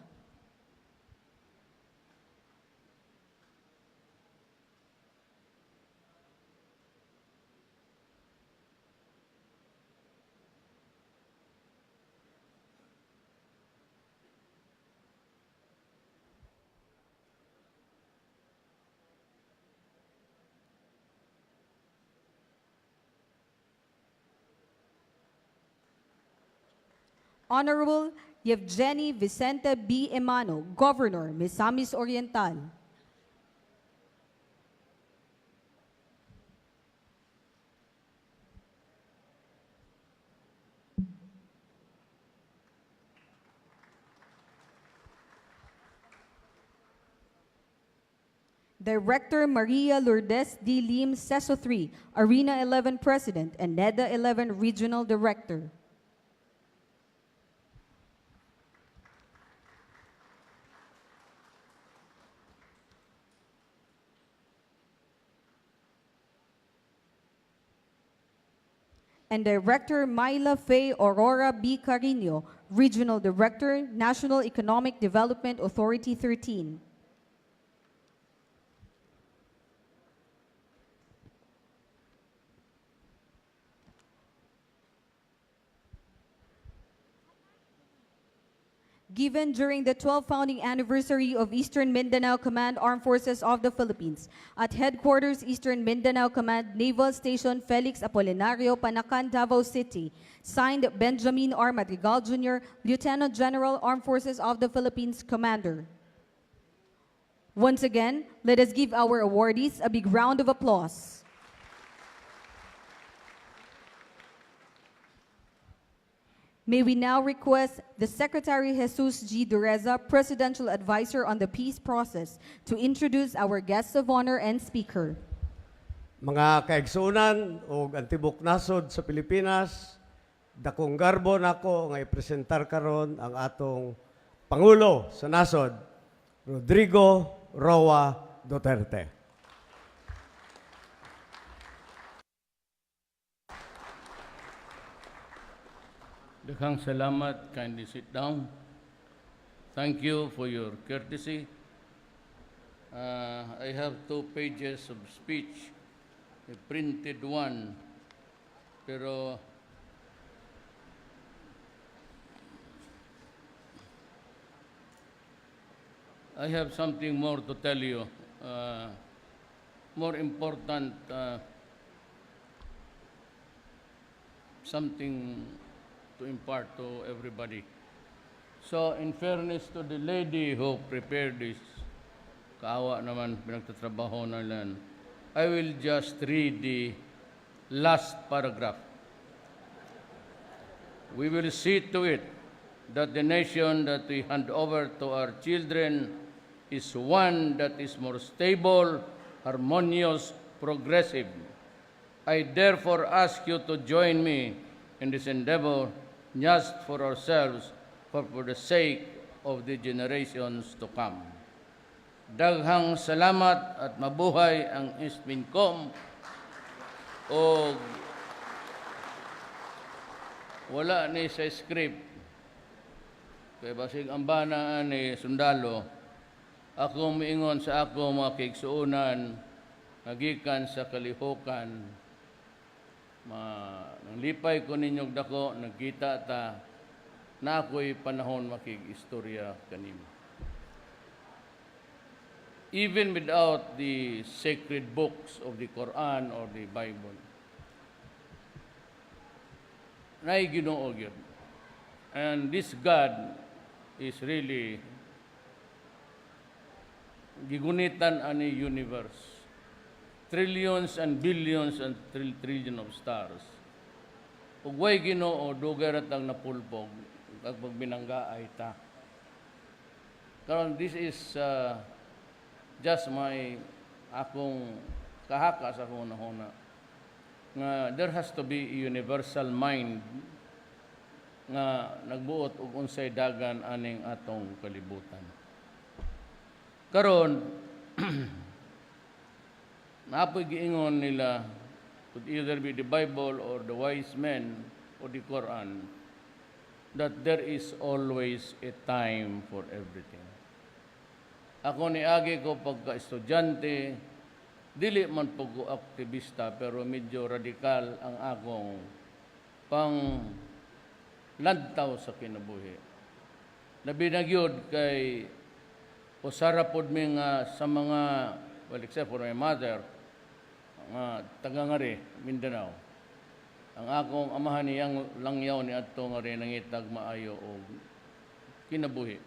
Honorable Yevgeny Vicente B. Emano, Governor, Misamis Oriental. Director Maria Lourdes D. Lim, CESO 3, Arena 11 President, and NEDA 11 Regional Director. And Director Myla Faye Aurora B. Carino, Regional Director, National Economic Development Authority 13. Given during the 12th founding anniversary of Eastern Mindanao Command Armed Forces of the Philippines at Headquarters Eastern Mindanao Command Naval Station Felix Apolinario, Panacan, Davao City. Signed, Benjamin R. Madrigal Jr., Lieutenant General Armed Forces of the Philippines Commander. Once again, let us give our awardees a big round of applause. May we now request the Secretary Jesus G. Dureza, Presidential Advisor on the Peace Process, to introduce our guests of honor and speaker. Mga kaigsunan o antibok nasod sa Pilipinas, dakong garbo nako nga ipresentar karon ang atong Pangulo sa nasod, Rodrigo Roa Duterte. Daghang salamat. Kindly sit down. Thank you for your courtesy. I have 2 pages of speech, a printed one, pero I have something more to tell you, more important, something to impart to everybody. So, in fairness to the lady who prepared this kaawa naman pinagtatrabaho na lang. I will just read the last paragraph. We will see to it that the nation that we hand over to our children is one that is more stable, harmonious, progressive. I therefore ask you to join me in this endeavor, just for ourselves, but for the sake of the generations to come. Daghang salamat at mabuhay ang EASTMINCOM o wala ni sa script. Kaya basig ang banaan ni sundalo, ako miingon sa ako mga kaigsuunan, nagikan sa kalihukan, nanglipay ko ninyong dako, nagkita ta, na ako'y panahon makig-istorya kanimo. Even without the sacred books of the Quran or the Bible, naay Ginoo gyud. And this God is really gigunitan ani universe. Trillions and billions and trillion of stars. Ug way Ginoo dugay ra tang napulpog kag pagbinanggaay ta. Karon this is just my akong kahaka sa hunahuna nga there has to be a universal mind nga nagbuot og unsay dagan aning atong kalibutan. Karon naapoy giingon nila could either be the Bible or the wise men or the Quran that there is always a time for everything. Ako niagi ko pagka-estudyante, dili man po ko aktivista, pero medyo radikal ang akong lantaw sa kinabuhi. Labi na gyud kay usara pod mi nga sa mga, well, except for my mother, nga taga-ngari, Mindanao. Ang akong amahan niyang langyaw ni adto nga rin nangitag maayo og kinabuhi.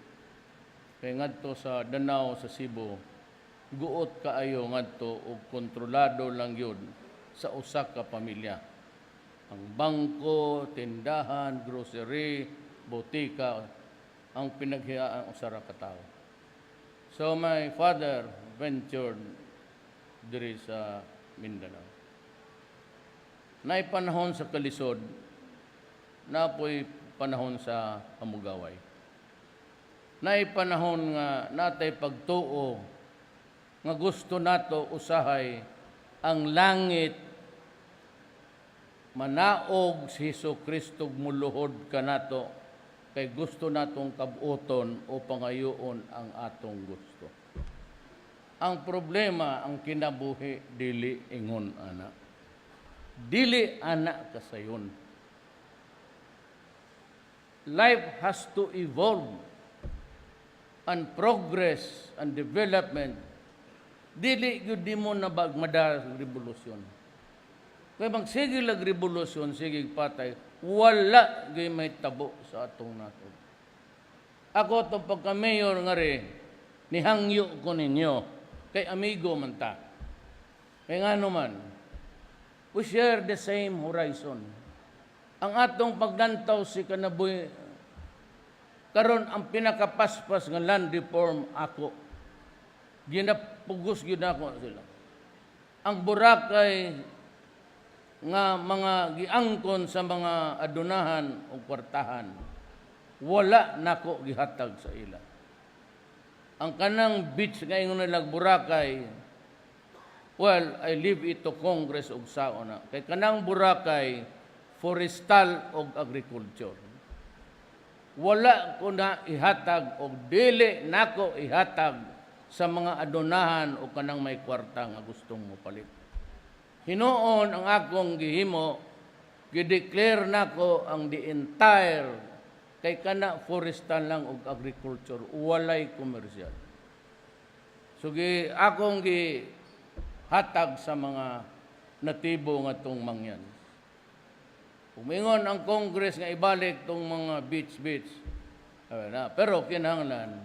Kaya ngadto sa Danao, sa Cebu, guot kaayo ngadto og kontrolado lang yun sa usa ka pamilya. Ang bangko, tindahan, grocery, botika, ang pinaghiaan usara ka tawo. So my father ventured diri sa Mindanao. Naipanahon sa kalisod, napoy panahon sa pamugaway. Naipanahon nga natay pagtuo nga gusto nato usahay ang langit manaog si Jesucristo muluhod kanato kay gusto natong kabuoton o pangayoon ang atong gusto. Ang problema, ang kinabuhi, dili ingon ana. Dili ana kasayon. Life has to evolve and progress and development. Dili gyud di mo na bagmada revolusyon. Kaya magsige lag revolusyon, sige patay, wala gyud may tabo sa atong nato. Ako to pagka-mayor nga rin, nihangyo ko ninyo, kay amigo man ta. Kaya nga naman, we share the same horizon. Ang atong pagdantaw si kanabuhi, karon ang pinakapaspas nga land reform ako. Ginapugos gyud ako sila. Ang Boracay nga mga giangkon sa mga adunahan o kwartahan, wala nako gihatag sa ila. Ang kanang beach nga ingon nila Boracay, well, I leave it to Congress og sao na. Kay kanang Boracay, forestal og agriculture. Wala ko na ihatag o dili nako ihatag sa mga adunahan o kanang may kwarta nga gustong mo palit. Hinuon ang akong gihimo, gideclare nako ang the entire kay kana forestal lang og agriculture, walay komersyal. So akong gihatag sa mga natibo nga tong mangyan. Umingon ang Congress nga ibalik tong mga beach. Pero kinahanglan,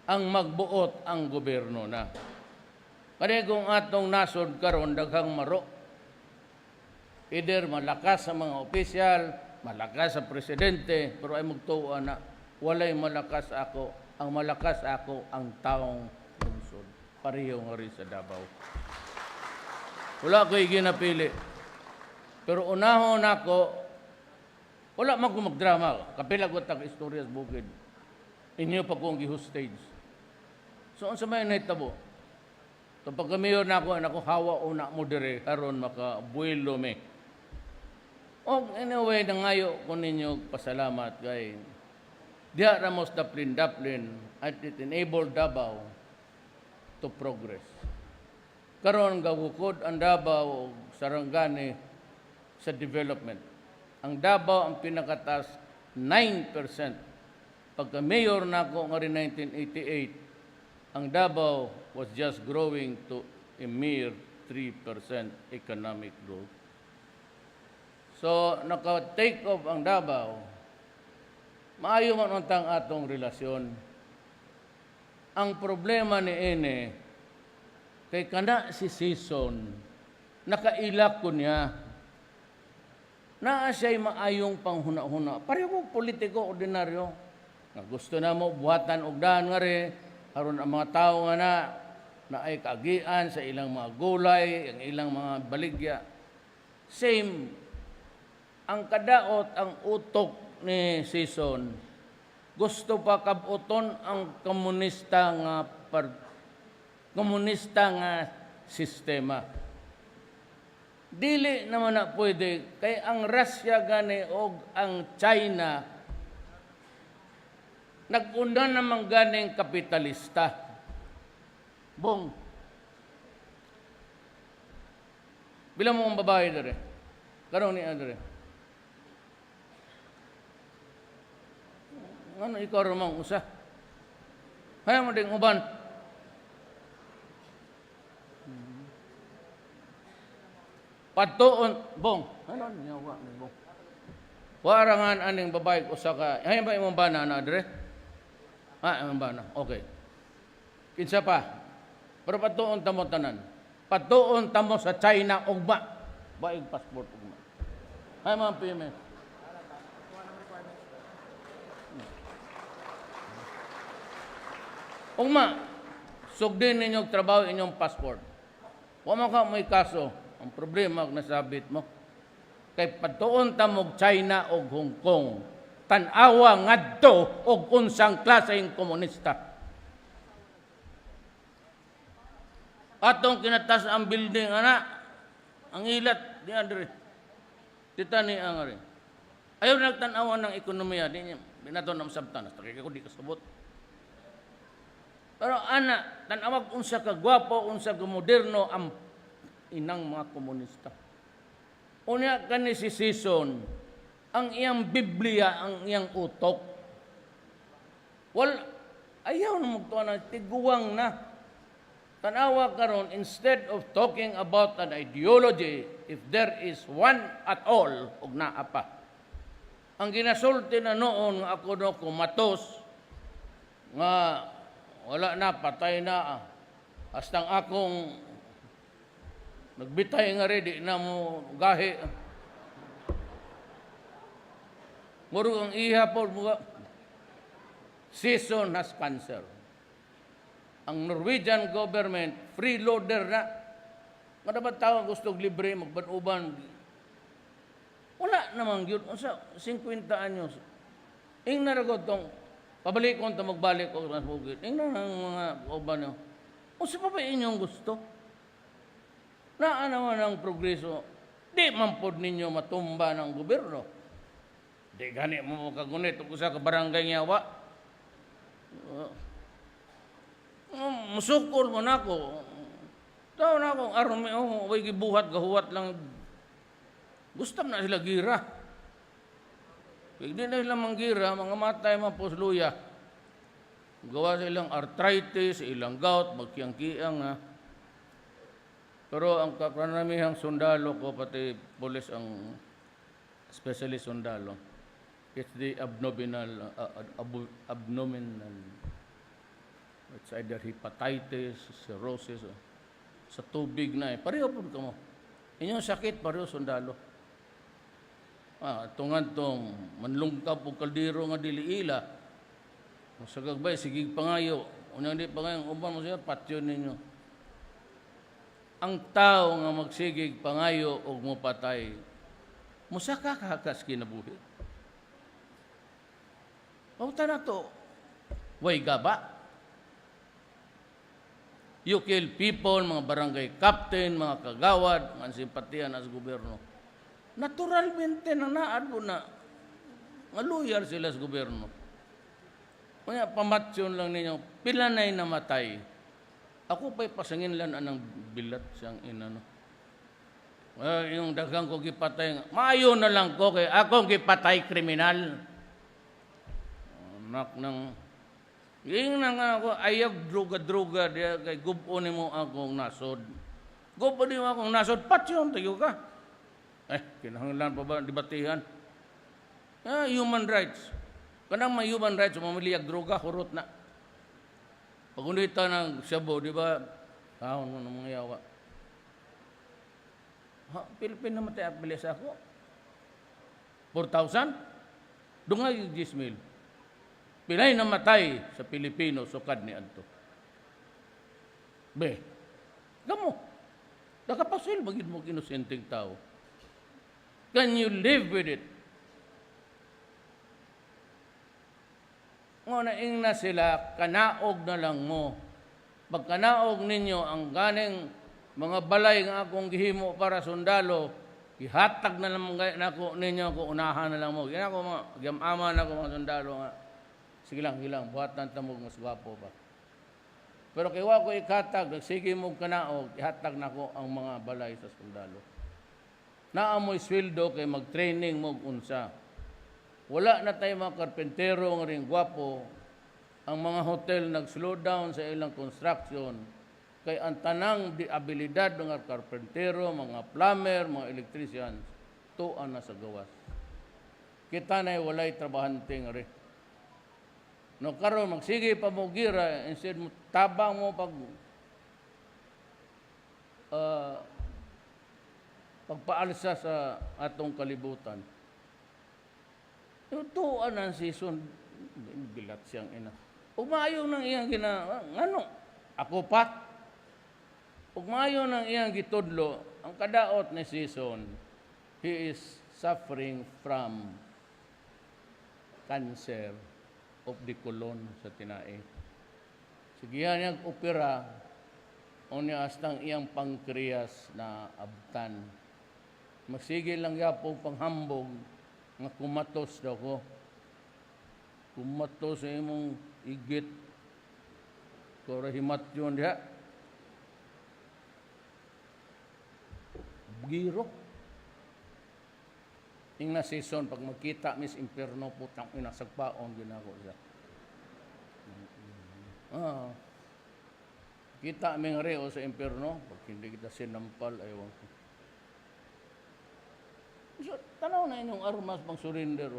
ang magbuot ang gobyerno na. Kani kung atong nasod karon daghang maro. Either malakas sa mga opisyal, malakas sa presidente, pero ay magtuwa na walay malakas ako. Ang malakas ako ang taong lungsod. Pareho nga rin sa Davao. Wala ko'y ginapili. Pero unahon ako, wala man ko magdrama. Kapila ko tag-istorya sa bukid. Inyo pa kong gi-hostage. So, ang sa may nahitabo, so pag mayor na ako hawa o na mo dire, karon makabuelo me. O anyway, nangayo ko ninyo pasalamat kay diha ramos daplin at it enabled Davao to progress. Karon gawukod ang Davao Sarangani sa development. Ang Davao ang pinakatas 9%. Pagka mayor na ako nga rin 1988, ang Davao was just growing to a mere 3% economic growth. So, naka-take off ang Davao, maayo man untang atong relasyon. Ang problema ni Ene, kay kana si Season, nakailak ko niya, naa siya'y maayong panghuna-huna. Pareho ko politiko, ordinaryo. Na gusto na mo, buhatan og daan nga rin, haron ang mga tao nga na ay kagian sa ilang mga gulay, ang ilang mga baligya. Same, ang kadaot, ang utok ni Season, gusto pa kabuton ang komunista nga sistema. Dili naman na pwede, kay ang Russia gani o ang China, nag-una naman ganing kapitalista. Bong. Bilang mo ang babae dere. Karong ni Andre. Ano ikaw ramang usa? Hay mo ding uban. Patuon, bong. Ano niya wa ni bong. Warangan aning babae usa ka. Hay ba imong bana na Andre? Imong bana. Okay. Kinsa pa? Pero patuon tamo tanan. Patuon tamo sa China ugma. Baig passport ugma. Hay man pime. Ugma, sugdin ninyong trabaho inyong passport. Wa man ka may kaso. Ang problema kung nasabit mo. Kay patuon tamog China o Hong Kong. Tanawa ngadto og unsang klaseng komunista. Atong kinatas ang building ana. Ang ilat di Andre. Titani ang ari. Ayaw nagtanawa ng ekonomiya di niya binaton ang sabtan. Kaya ko di kasabot. Pero ana, tanawag unsa ka gwapo, unsa ka moderno ang inang mga komunista. Unya kani si Season, ang iyang Biblia, ang iyang utok. Ayaw na magtuwa na, tiguwang na. Tanawa karon, instead of talking about an ideology, if there is one at all, og naa pa. Ang ginasulti na noon nga ako no kumatos, nga wala na, patay na. Hastang akong nagbitay nga rin, di na mo gahi. Muro ang iha po, Season has cancer. Ang Norwegian government, freeloader na. Nga dapat tao gusto libre, magbanuban. Wala namang yun. 50 anyos. Ing naragot tong pabalik ko magbalik ko sa bukid. Tingnan ang mga uban nyo. O sa pa ba inyong gusto? Naan naman ang progreso. Di man pod ninyo matumba ng gobyerno. Di gani mo kagunit kung sa kabarangay nyawa. Musukol mo na ako. Tao na akong army. Huwag gibuhat, gahuwat lang. Gusto na sila gira. Hindi na silang manggira, mga matay mga posluya. Gawa sa ilang arthritis, ilang gout, magkiyang-kiyang. Pero ang karanamihang sundalo ko, pati pulis ang specialist sundalo, it's the abdominal It's either hepatitis, cirrhosis, sa tubig na pareho po ka mo. Inyong sakit, pareho sundalo. Tungan tong manlungkap o kaldero nga diliila. Sa gagbay, sigig pangayo. Unyang di pangayo, uban mo siya, patyon ninyo. Ang tao nga magsigig pangayo o mupatay, musaka kakas kinabuhi. Pauta na to, way gaba. You kill people, mga barangay captain, mga kagawad, mga simpatiyan as gobyerno. Naturalmente na naadbo na nga loyal sila sa gobyerno. Kaya pamatsyon lang ninyo, pila na'y namatay. Ako pa'y pasangin lang anang bilat siyang inano. Yung daghang ko gipatay, maayo na lang ko kay akong gipatay kriminal. Anak ng yung nga ako, ayag druga-druga diya kay gubunin mo akong nasod. Gubunin mo akong nasod, patsyon, tayo ka. Kinahanglan pa ba debatihan? Human rights. Kanang may human rights, mamiliyag droga, hurot na. Pag unita ng Shabu, di ba? Kahon mo ng mga yawa. Pilipin na matay at bilis ako. 4,000? Doon nga yung 10,000. Pilay namatay sa Pilipino, sukad ni Anto. Be, gamo. Nakapasil, magid mo inosenteng tao. Can you live with it? Ngunaing na sila, kanaog na lang mo. Pag kanaog ninyo ang ganing mga balay nga akong gihimo para sundalo, ihatag na lang nako ninyo kung unahan na lang mo. Yan ako mga, gyamama na ako mga sundalo nga. Sige lang, buhatan tamog mas gwapo pa. Pero kay wa ko ikatag, nagsige mo kanaog, ihatag na ko ang mga balay sa sundalo. Naamoy sweldo kay mag-training mo unsa. Wala na tayo mga karpentero nga ring gwapo. Ang mga hotel nag-slow down sa ilang construction. Kay ang tanang abilidad ng karpentero, mga plumber, mga electricians, tuan na sa gawas. Kita na'y walay trabahante nga rin. No karon magsige pa mo gira, instead mo tabang mo pagpaalsa sa atong kalibutan. Tuan ang season, bilat siyang ina. Umayo ng iyang ano? Ako pa. Umayo ng iyang gitudlo, ang kadaot ni season, he is suffering from cancer of the colon sa tinae. Sigihan niyang opera, o niya astang iyang pankreas na abtan. Magsigil lang yapong panghambog, nga kumatos daw ko. Kumatos sa imong igit. Kora himat yun diha. Giro. Ing na season, pag magkita, Miss Imperno, putang inasagpaon, ginako siya. Kita aming reo sa Imperno, pag hindi kita sinampal, ayaw ko. So, tanaw na inyong armas pang surrender.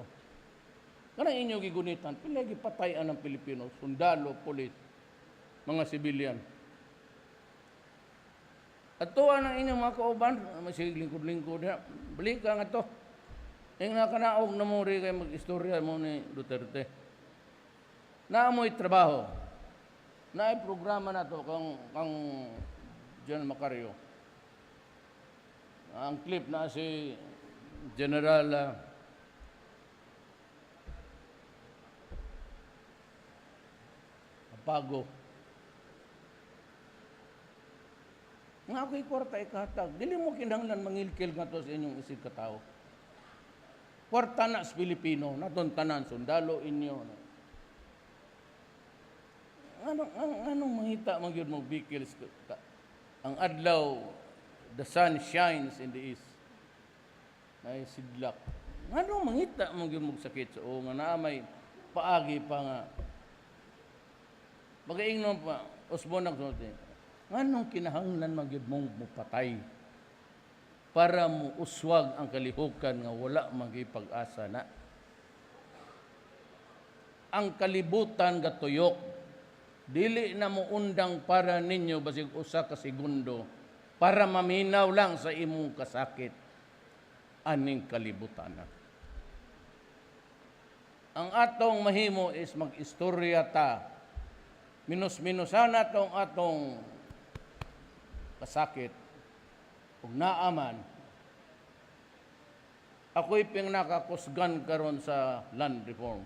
Kanang inyong gigunitan, pilagi patayan ng Pilipino, sundalo, pulit, mga sibilyan. At tuwa ng inyong mga kauban, masig lingkod-lingkod, balik ka nga to. Yung nakanaog na mo rin kayo mag-istorya mo ni Duterte. Naamoy trabaho. Naay programa na to kang General Macario. Ang clip na si General Apago. Nga ako'y kwarta ikatag. Dili mo kinahanglan mangilkil nga to sa inyong isig katao. Kwarta na sa Pilipino, natong tanan, sundalo inyo. Anong mangita magyud mo bikils? Ang adlaw, the sun shines in the east. Ay sidlak. Anong mangita magyud mo sakit sa nga naamay paagi pa nga. Magaingnon pa, usbon sunod. Anong kinahanglan magyud mong mupatay? Para mo uswag ang kalihukan nga wala magipag-asa na. Ang kalibutan gatuyok, dili na mo undang para ninyo basig usa ka segundo para maminaw lang sa imong kasakit aning kalibutan. Ang atong mahimo is mag-istorya ta. Minus-minusan natong atong kasakit ug naaman. Ako'y pinakakusgan karon sa land reform.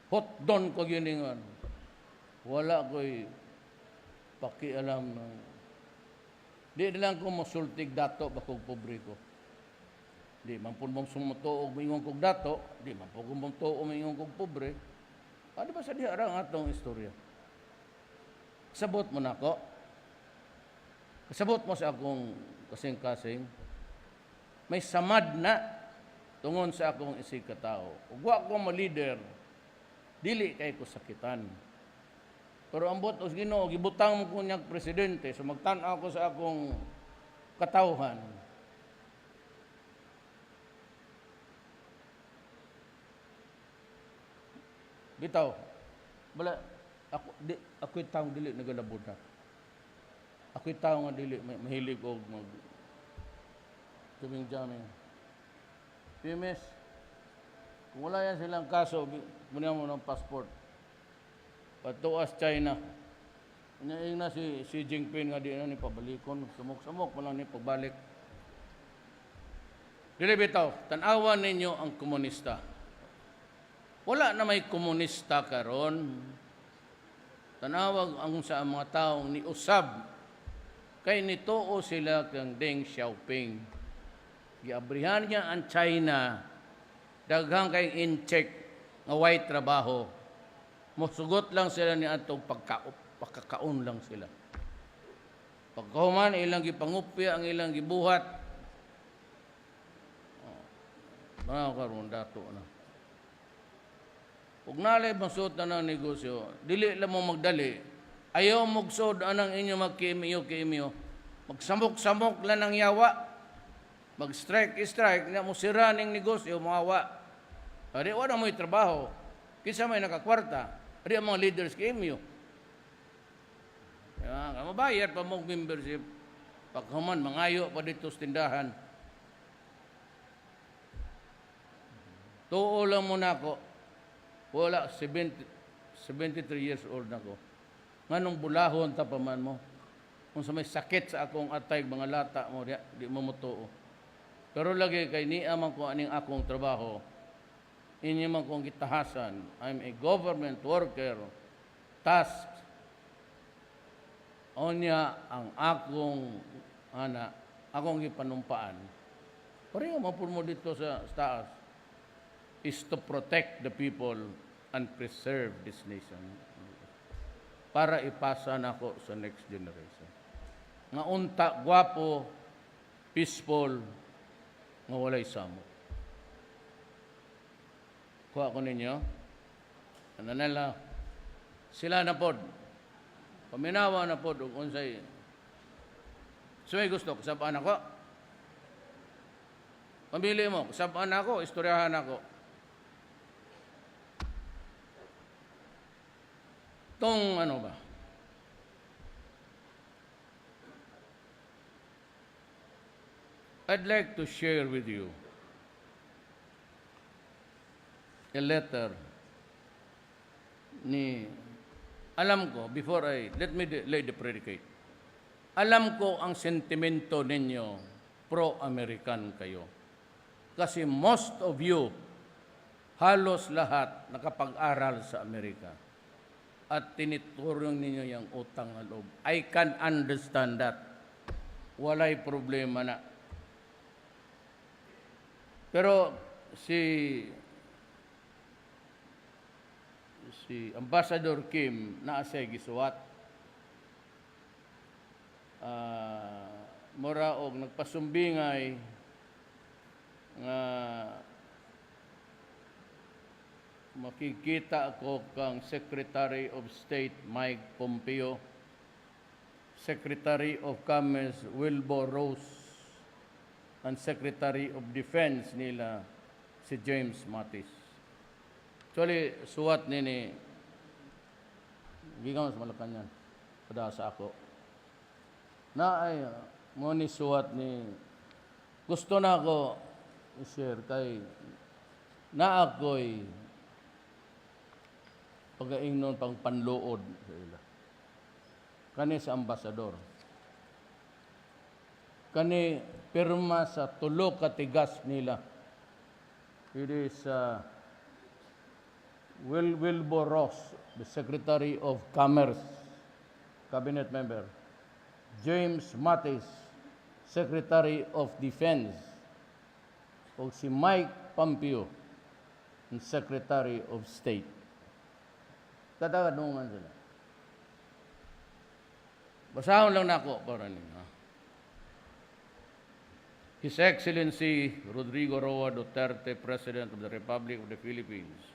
Hotdon ko giningon. Wala ko'y pakialam ng... Di lang ko masultig dato bakog pobre ko. Di man po mong sumutuog mingon kog dato, di man po kung tuog mingon kog pobre. Ano ba sa diha ang atong istorya? Kasabot mo na ko. Kasabot mo sa akong kasing-kasing. May samad na tungon sa akong isig katao. Ug wa ko ma-leader, dili kay ko sakitan. Pero ambot os Ginoo gibutang mo ko niyang presidente, so magtan-aw ko sa akong katawhan. Bitaw, bala ako'y taong dili nagalabod na. Ako'y taong nga dili mahilig og mag tuming-jaming. PMS, kung wala yan silang kaso, muna mo ng passport. Patuas China. Inaing na si Jinping nga di na ni pabalikon. Samok-samok mo lang ni pabalik. Dili bitaw, tanawan ninyo ang komunista. Wala na may komunista karon. Tanawag ang sa mga taong ni usab. Kay nitoo sila kang Deng Xiaoping. Giabrihan niya ang China. Daghang kay in-check nga way trabaho. Musugot lang sila ni atong pagkakaon lang sila. Pagkahuman, ilang gipangupya, ang ilang gibuhat. Mga karon dato na. Ug nalay masud na ng negosyo, dili lang mo magdali. Ayaw mugsod anang inyo magkimiyo-kimiyo. Magsamok-samok lang ng yawa. Mag-strike na mo sira ning negosyo, mawa. Ari wala mo'y trabaho. Kisa may nakakwarta. Ari ang mga leaders kimiyo. Mabayad pa mong membership. Pagkaman, mangayo pa dito sa tindahan. Tuo lang muna ako. Wala, 73 years old na ko. Nganong bulahon ta pa man mo. Kung sa may sakit sa akong atay, mga lata mo, di mo mutuo. Pero lagi kay niya man ko aning akong trabaho, inyo man kong gitahasan. I'm a government worker. Task. O niya ang akong akong gipanumpaan. Pareho mapun mo dito sa taas is to protect the people and preserve this nation. Para ipasa na ko sa next generation. Nga unta, gwapo, peaceful, nga walay samo. Kuha ko ninyo. Ano nila? Sila na pod. Paminawa na pod. Unsay. So may gusto, kasabaan ako. Pamili mo, kasabaan ako, istoryahan ako. Tong ano ba? I'd like to share with you a letter ni, alam ko, let me lay the predicate. Alam ko ang sentimento ninyo, pro-American kayo. Kasi most of you, halos lahat, nakapag-aral sa Amerika. At tiniturong ninyo yung utang na loob. I can understand that. Walay problema na. Pero si Ambassador Kim naasay gisuwat. Mura og nagpasumbingay nga makikita ako kang Secretary of State Mike Pompeo, Secretary of Commerce Wilbur Ross, and Secretary of Defense nila si James Mattis. Actually, suwat nini gikan sa Malacañang, pada sa ako. Na ay, mo ni suwat ni, gusto na ako i-share kay, na ako'y pag-aingnon pang panluod sa ila. Kani sa ambasador. Kani pirma sa tulo katigas nila. It is Wilbur Ross, the Secretary of Commerce, Cabinet Member. James Mattis, Secretary of Defense. O si Mike Pompeo, Secretary of State. Katagadungan sila. Basahon lang nako para ninyo. His Excellency Rodrigo Duterte, President of the Republic of the Philippines.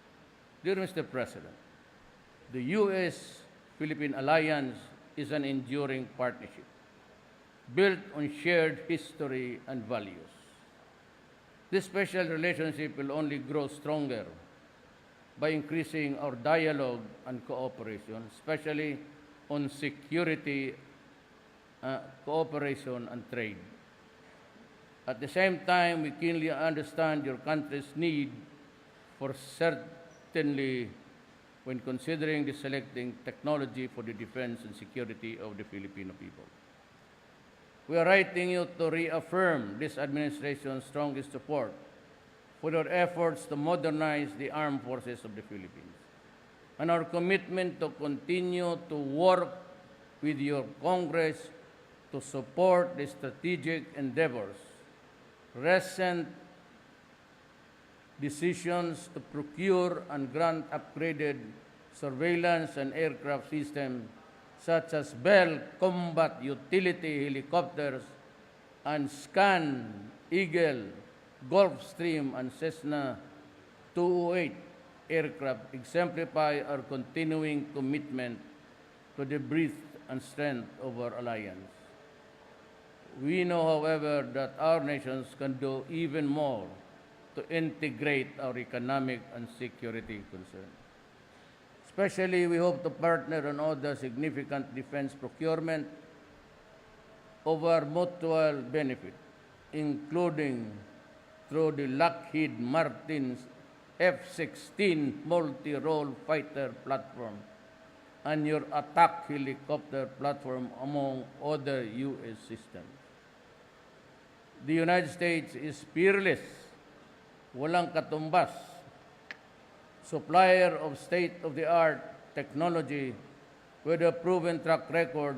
Dear Mr. President, the U.S.-Philippine alliance is an enduring partnership built on shared history and values. This special relationship will only grow stronger by increasing our dialogue and cooperation, especially on security, cooperation, and trade. At the same time, we keenly understand your country's need for certainly when considering the selecting technology for the defense and security of the Filipino people. We are writing you to reaffirm this administration's strongest support for your efforts to modernize the armed forces of the Philippines and our commitment to continue to work with your Congress to support the strategic endeavors. Recent decisions to procure and grant upgraded surveillance and aircraft systems such as Bell Combat Utility Helicopters and Scan Eagle, Gulfstream, and Cessna 208 aircraft exemplify our continuing commitment to the breadth and strength of our alliance. We know, however, that our nations can do even more to integrate our economic and security concerns. Especially, we hope to partner on other significant defense procurement of our mutual benefit, including through the Lockheed Martin's F-16 multi-role fighter platform and your attack helicopter platform, among other U.S. systems. The United States is peerless, walang katumbas, supplier of state-of-the-art technology with a proven track record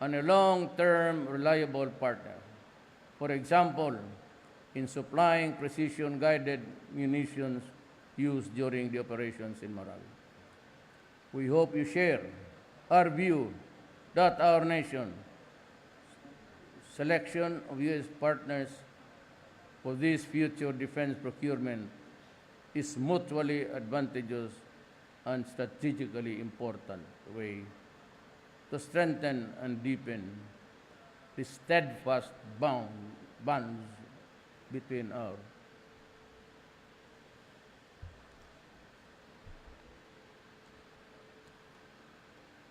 and a long-term reliable partner. For example, in supplying precision-guided munitions used during the operations in Marawi. We hope you share our view that our nation's selection of U.S. partners for this future defense procurement is mutually advantageous and strategically important way to strengthen and deepen the steadfast bonds between our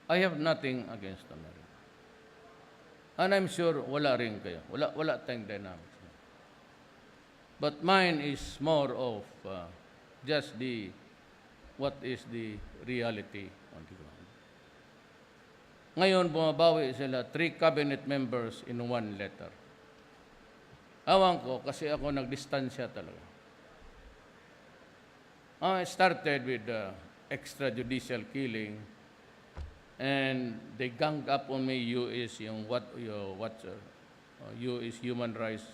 I have nothing against America. And I'm sure wala rin kayo. Wala tayong dynamics. But mine is more of just what is the reality on the ground. Ngayon, bumabawi sila 3 cabinet members in 1 letter. Awan ko, kasi ako nagdistansya talaga. I started with extrajudicial killing, and they ganged up on me, US, yung US Human Rights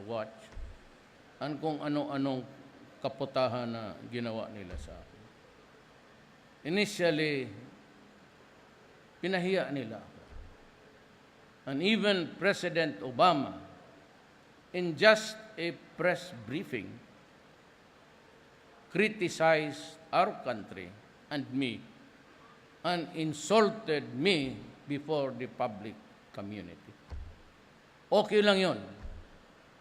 Watch, and kung ano-anong kaputahan na ginawa nila sa akin. Initially, pinahiya nila ako. And even President Obama, in just a press briefing, criticized our country and me and insulted me before the public community. Okay lang yun,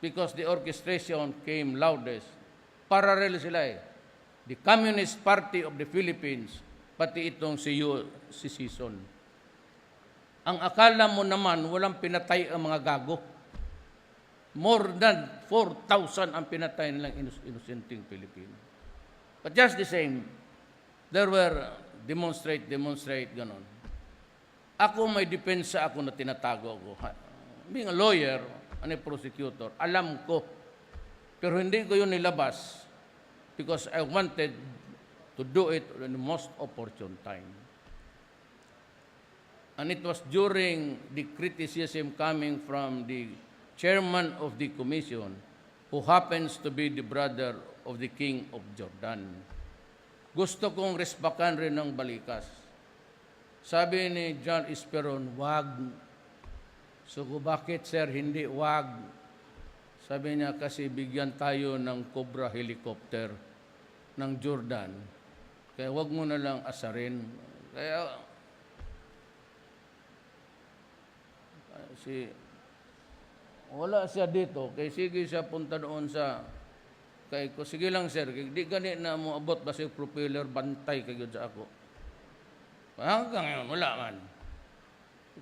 because the orchestration came loudest. Parallel sila eh. The Communist Party of the Philippines pati itong si Season. Ang akala mo naman, walang pinatay ang mga gago. More than 4,000 ang pinatay nilang inosenteng Pilipino. But just the same, there were demonstrate, ganon. Ako may depensa ako na tinatago ako. Being a lawyer and a prosecutor, alam ko. Pero hindi ko yun nilabas because I wanted to do it in the most opportune time. And it was during the criticism coming from the chairman of the commission, who happens to be the brother of the King of Jordan. Gusto kong respakan rin ng balikas. Sabi ni John Esperon, wag. So bakit sir, hindi wag? Sabi niya, kasi bigyan tayo ng Cobra helicopter ng Jordan. Kaya wag mo na lang asarin. Kaya wala siya dito. Kaya sige siya punta doon sa kay ko. Sige lang sir, di gani na mo abot basi propeller, bantay kayo sa ako. Hanggang ngayon, wala man.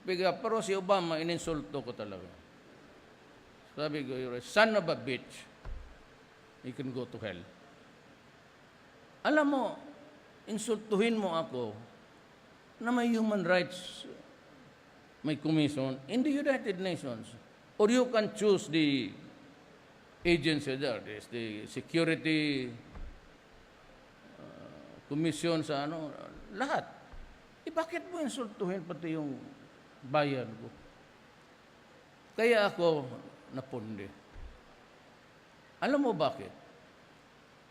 Pero si Obama, ininsulto ko talaga. Sabi ko, you're a son of a bitch. You can go to hell. Alam mo, insultuhin mo ako na may human rights, may commission in the United Nations. Or you can choose the agency there. There's the security commission sa ano, lahat. Bakit mo insultuhin pati yung bayan ko? Kaya ako napundi. Alam mo bakit?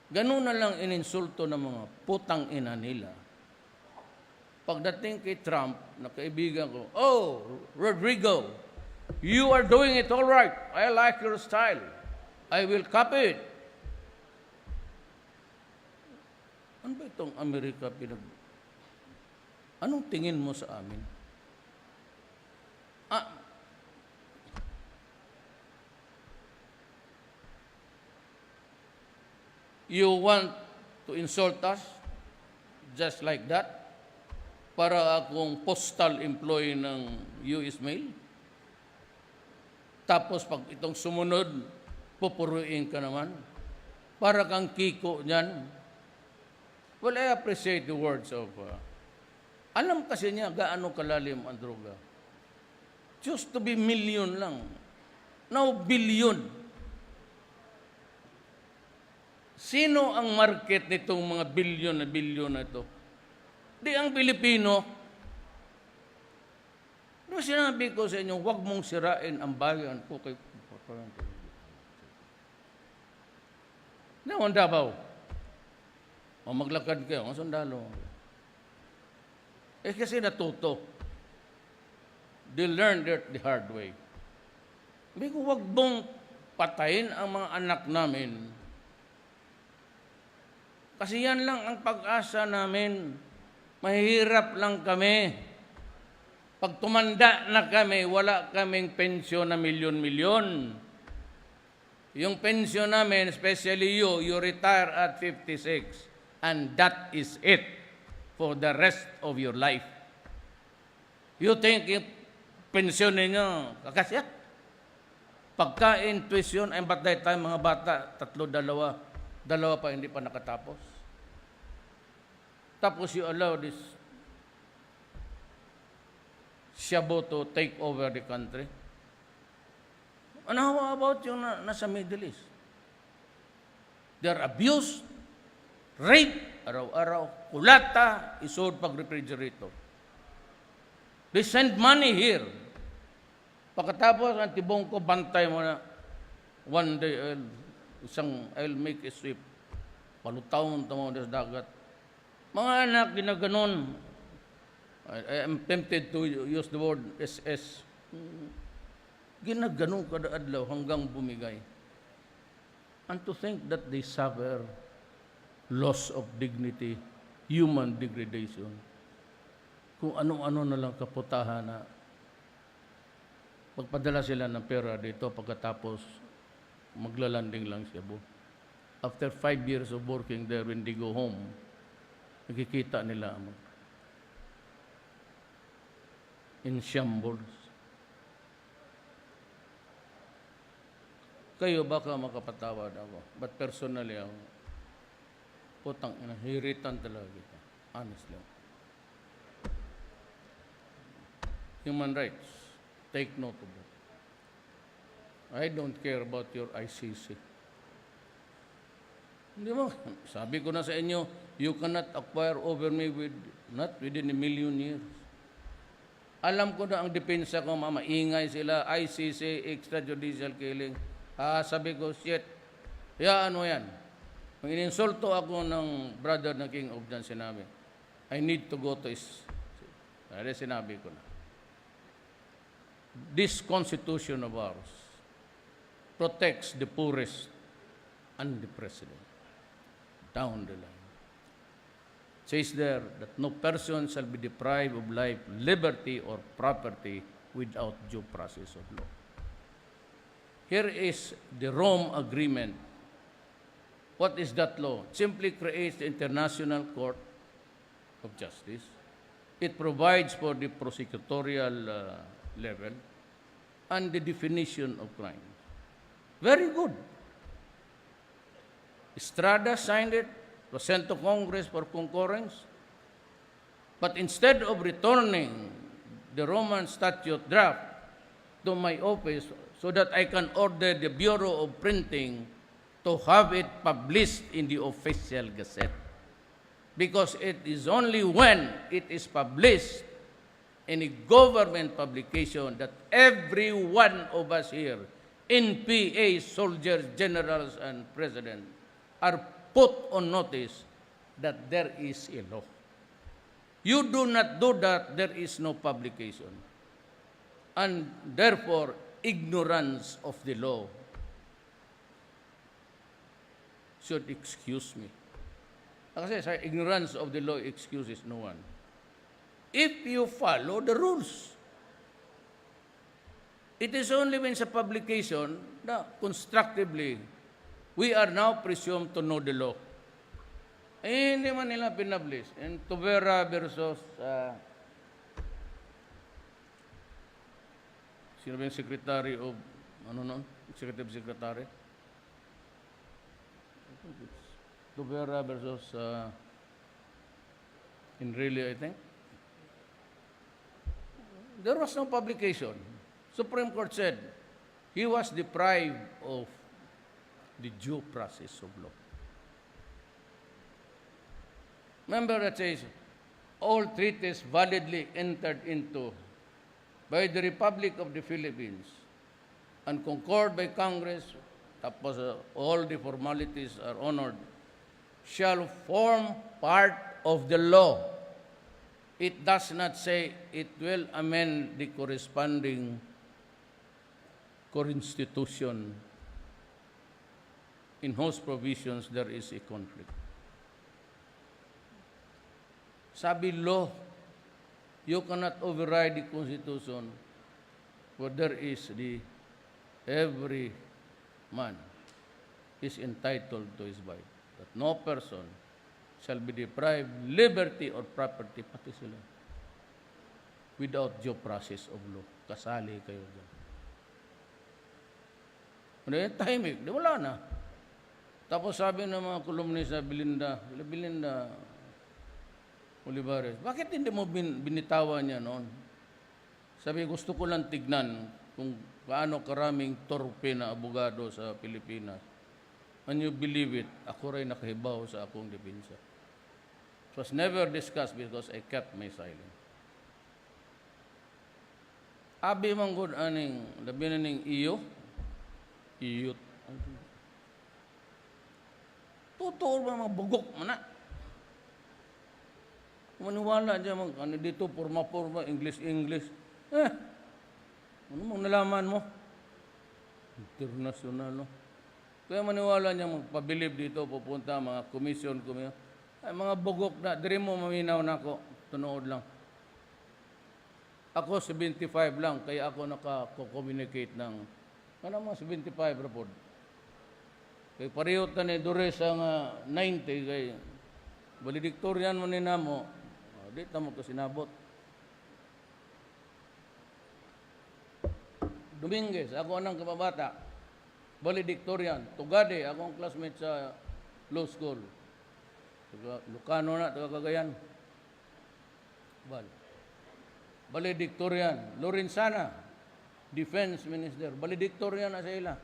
Ganun na lang ininsulto ng mga putang ina nila. Pagdating kay Trump, na kaibigan ko, oh, Rodrigo, you are doing it all right. I like your style. I will copy it. Ano ba itong Amerika Anong tingin mo sa amin? You want to insult us just like that? Para akong postal employee ng US Mail? Tapos pag itong sumunod, pupuruin ka naman? Para kang Kiko niyan? Well, I appreciate the words of alam kasi niya gaano kalalim ang droga. Just to be million lang. Now, billion. Sino ang market nitong mga billion na ito? Di ang Pilipino. Pero sinabi ko sa inyo, huwag mong sirain ang bayan ko kay Naman Davao. O maglakad kayo, ang sundalo. Kasi natuto. They learned it the hard way. Sabi ko, huwag mong patayin ang mga anak namin. Kasi yan lang ang pag-asa namin. Mahirap lang kami. Pag tumanda na kami, wala kaming pensyon na milyon-milyon. Yung pensyon namin, especially you retire at 56. And that is it for the rest of your life. You think yung pensyon ninyo, kakasya? Pagkain, tuition, ay batay tayo mga bata, 3, 2, 2 pa hindi pa nakatapos. Tapos you allow this Shabu to take over the country. And how about yung nasa Middle East? They're abused, rape, araw-araw, kulata, isod pag refrigerator. They send money here. Pagkatapos, ang tibong ko, bantay mo na, one day, I'll make a sweep. Palutawon tamo sa dagat. Mga anak, ginaganon. I am tempted to use the word SS. Ginaganon kada adlaw hanggang bumigay. And to think that they suffer loss of dignity, human degradation. Kung ano-ano na lang kaputahan na pagpadala sila ng pera dito pagkatapos maglalanding lang siya. After 5 years of working there, when they go home, nakikita nila in shambles. Kayo baka makapatawad ako. But personally, ako, putang ina, hiritan talaga kita. Honestly. Human rights, take note of it. I don't care about your ICC. Hindi mo, sabi ko na sa inyo, you cannot acquire over me not within a million years. Alam ko na ang depensa ko, maingay sila, ICC, extrajudicial killing. Sabi ko, shit, ano yan? Pag ininsulto ako ng brother na King of Jan, sinabi, I need to go to his... Sinabi ko na. This Constitution of ours protects the poorest and the president. Down the line. It says there that no person shall be deprived of life, liberty, or property without due process of law. Here is the Rome Agreement. What is that law? It simply creates the International Court of Justice. It provides for the prosecutorial level and the definition of crime. Very good. Estrada signed it, was sent to Congress for concurrence. But instead of returning the Roman statute draft to my office so that I can order the Bureau of Printing to have it published in the official gazette. Because it is only when it is published in a government publication that every one of us here, NPA, soldiers, generals, and president, are put on notice that there is a law. You do not do that, there is no publication. And therefore, ignorance of the law should excuse me. Kasi sa ignorance of the law excuses no one. If you follow the rules, it is only when sa publication na constructively we are now presumed to know the law. Hindi man nila pinablis. And Tubera versus sino ba yung Secretary of Executive Secretary? Tubera versus Enrile, I think. There was no publication. Supreme Court said he was deprived of the due process of law. Remember that says, all treaties validly entered into by the Republic of the Philippines and concurred by Congress, tapos all the formalities are honored, shall form part of the law. It does not say it will amend the corresponding constitution in whose provisions there is a conflict. Sabi law, you cannot override the Constitution where there is every man is entitled to his right. That no person shall be deprived liberty or property, pati sila, without due process of law. Kasali kayo dyan. Ano yung tahimik? Di wala na. Tapos sabi ng mga kolumnista, Belinda Olivares, bakit hindi mo binitawan niya noon? Sabi, gusto ko lang tignan kung paano karaming torpe na abogado sa Pilipinas. And you believe it, ako rin nakahibaw sa akong depensa. It was never discussed because I kept my silence. Abi man gud aning labi na ning iyot. Totoo ba mga bugok man na? Maniwala dyan, dito, porma, English. Ano mong nalaman mo? International, no? Kaya maniwala niya magpabilib dito, pupunta, mga commission. Ay, mga bugok na, diri mo maminaw na ako, tunood lang. Ako, 75 lang, kaya ako naka-communicate ng, mga 75 report. Kaya parehot na ni Dores ang 90, kaya valedictorian mo ni namo, di mo ko sinabot. Dominguez, ako anang kababata. Valedictorian. Tugade, akong classmate sa law school. Taga Lucano na, taga Cagayan. Valedictorian. Lorenzana, Defense Minister. Valedictorian na sa ila.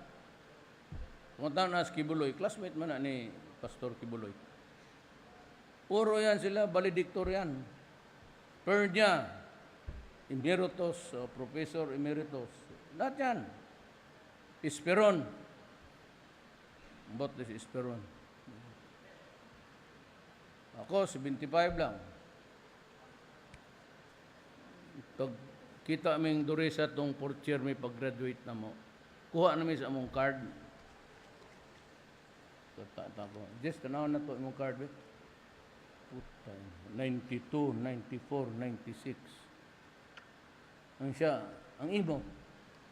Kung na si Kibuloy, classmate man na ni Pastor Kibuloy. Puro yan sila, valedictorian. Pernia, emeritus, professor emeritus. Lahat yan. Esperon. About this Esperon. Ako, 75 lang. Pag kita aming duri sa itong fourth year may pag-graduate na mo, kuha namin sa among card. Just tanaw na to among card. 92, 94, 96. Ang siya, ang imo.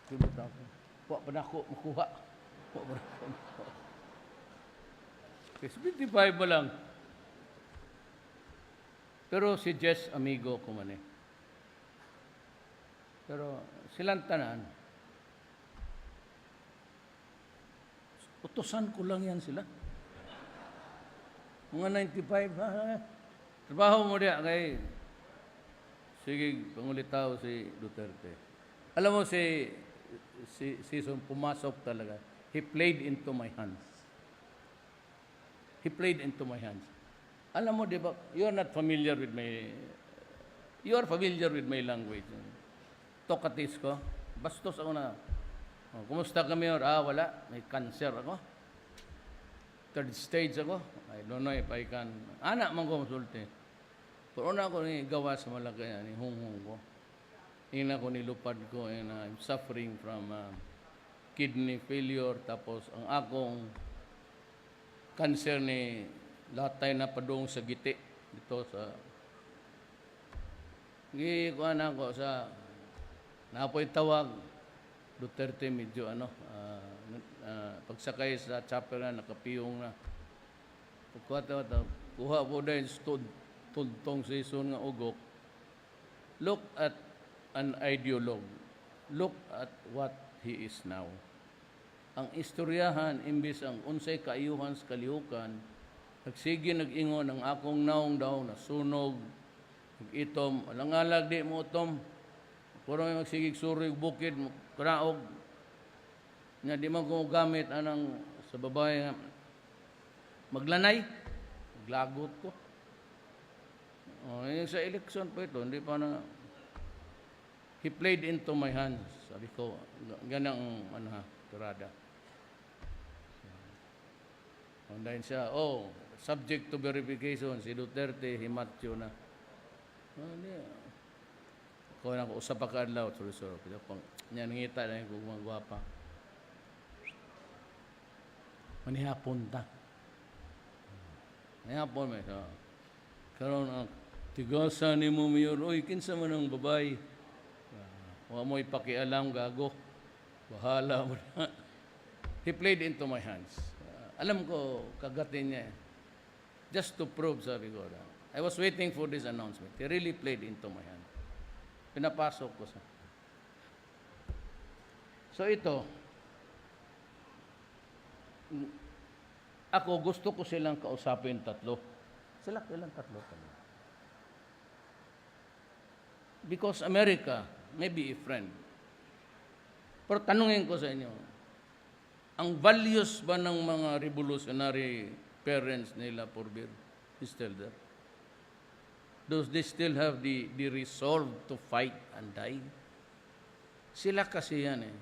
Kibot ako. Kuha pa na ako, makuha. Kuha pa na ako, makuha. Okay, 75 ba lang? Pero si Jess, amigo ko man eh. Pero silang tanan, utusan ko lang yan sila. Mga 95, trabaho mo diya kay sige, pangulitaw si Duterte. Alam mo si Season pumasok talaga. He played into my hands. He played into my hands. Alam mo, di ba, you are familiar with my language. Tokatis ko. Bastos ako na. Oh, kumusta kami? Wala. May cancer ako. Third stage ako. I don't know if I can. Anak man ko masulti. Pero una ako ni gawa sa malaki, ni hunghong ko. Ina ko nilupad ko and I'm suffering from kidney failure. Tapos ang akong cancer ni lahat tayo napadung sa giti. Dito sa gikuan ako sa napoy tawag Duterte medyo pagsakay sa chopper na nakapiyong na kuha po dahil tuntong season nga ugok. Look at an ideologue. Look at what he is now. Ang istoryahan imbis ang unsay kaayuhan sa kalihukan nagsige nag-ingon ang akong naong daw na sunog itom alangalag di mo utom puro may magsigig suroy bukid karaog nga di man ko gamit anang sa babae nga maglanay maglagot ko yung sa election pa ito hindi pa na he played into my hands sabi ko ganang turada dahil siya subject to verification si Duterte himatyo na kung ako usap pa kaadlaw sorry niya nangita na yung mga gwapa manihapon ta manihapon may karon ang tigasan ni mo mayor oy kinsa man ang babay wa mo ipakialam gago bahala mo na. He played into my hands alam ko kagatin niya just to prove sabi ko I was waiting for this announcement. He really played into my hand. Pinapasok ko sa. So ito, ako gusto ko silang kausapin tatlo. Silang tatlo. Because America may be a friend. Pero tanungin ko sa inyo, ang values ba ng mga revolutionary parents nila Purbir is still there? Does they still have the resolve to fight and die? Sila kasi yan eh.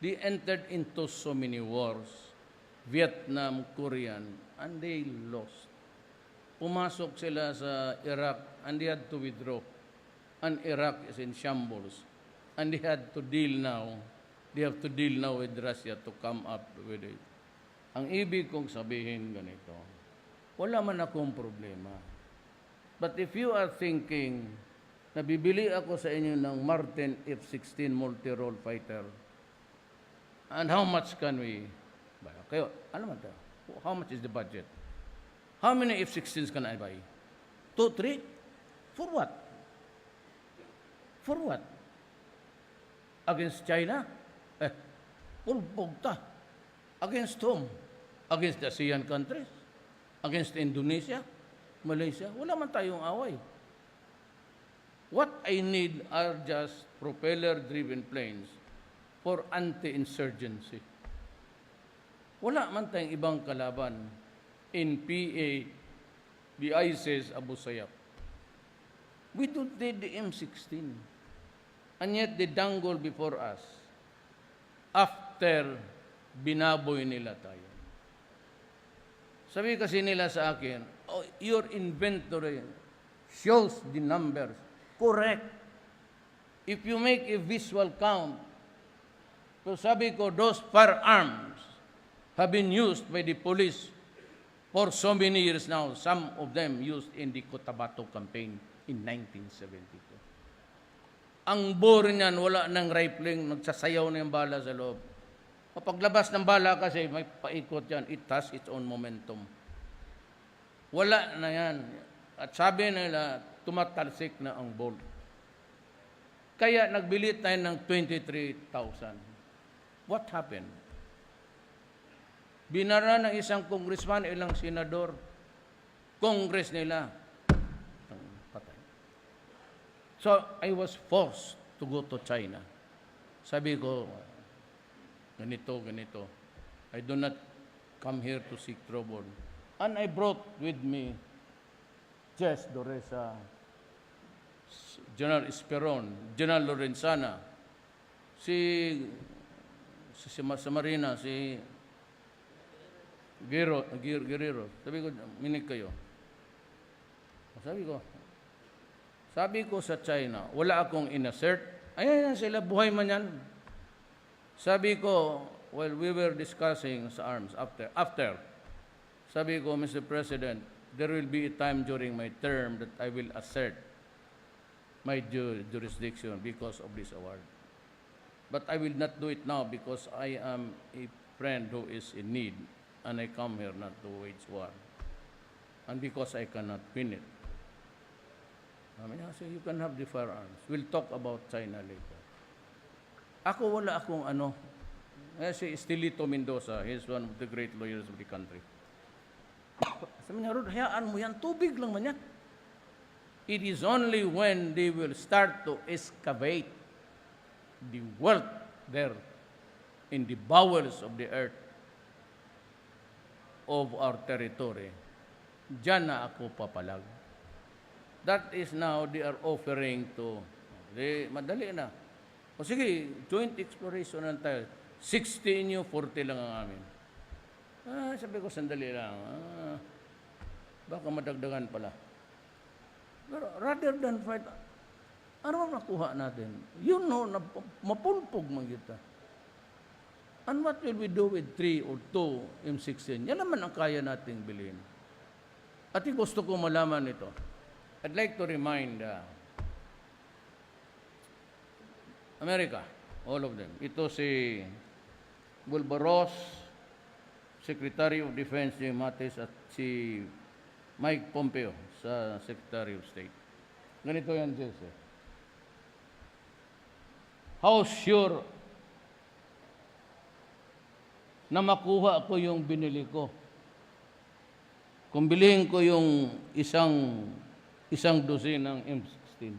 They entered into so many wars, Vietnam, Korean, and they lost. Pumasok sila sa Iraq and they had to withdraw. And Iraq is in shambles. And they have to deal now with Russia to come up with it. Ang ibig kong sabihin ganito, wala man akong problema. But if you are thinking na bibili ako sa inyo ng Martin F-16 multi-role fighter, and how much can we buy? Kayo, alam mo ito, how much is the budget? How many F-16s can I buy? 2, 3? For what? For what? Against China? Pulpog ta. Against whom? Against the ASEAN countries? Against Indonesia? Malaysia? Wala man tayong away. What I need are just propeller-driven planes for anti-insurgency. Wala man tayong ibang kalaban in PA, the ISIS, Abu Sayyaf. We don't need the M16. And yet they dangle before us after binaboy nila tayo. Sabi kasi nila sa akin, oh, your inventory shows the numbers. Correct. If you make a visual count, so sabi ko, those firearms have been used by the police for so many years now. Some of them used in the Cotabato campaign in 1972. Ang bore niyan, wala ng rifling, nagsasayaw na yung bala sa loob. Paglabas ng bala kasi may paikot yan, it has its own momentum. Wala na yan. At sabi nila, tumatalsik na ang bolt. Kaya nagbili tayo ng 23,000. What happened? Binara ng isang congressman, ilang senador, congress nila. Patay. So, I was forced to go to China. Sabi ko, ganito. I do not come here to seek trouble. And I brought with me Jess Doresa, General Esperon, General Lorenzana, si Marina, si Guerrero. Sabi ko, minig kayo. Sabi ko sa China, wala akong inassert. Ayan sila, buhay man yan. Sabi ko, while we were discussing sa arms, after, sabi ko, Mr. President, there will be a time during my term that I will assert my jurisdiction because of this award. But I will not do it now because I am a friend who is in need and I come here not to wage war. And because I cannot win it. I mean, so you can have the firearms. We'll talk about China later. Ako wala akong ano. Si Estelito Mendoza, he's one of the great lawyers of the country. Sabi niya, Rod, hayaan mo yan, tubig lang man yan. It is only when they will start to excavate the wealth there in the bowels of the earth of our territory, diyan na ako papalag. That is now they are offering to, madali na. O sige, joint exploration lang tayo. 60 inyo, 40 lang ang amin. Sabi ko, sandali lang. Baka madagdagan pala. Pero rather than fight, ano ang nakuha natin? You know, mapulpog man kita. And what will we do with 3 or 2 M16? Yan naman ang kaya nating bilhin. At gusto ko malaman ito. I'd like to remind America, all of them. Ito si Bulbaros, Secretary of Defense ni Matis at si Mike Pompeo sa Secretary of State. Ganito yan, Jesse. How sure na makuha ko yung binili ko? Kung bilhin ko yung isang dosin ng M16,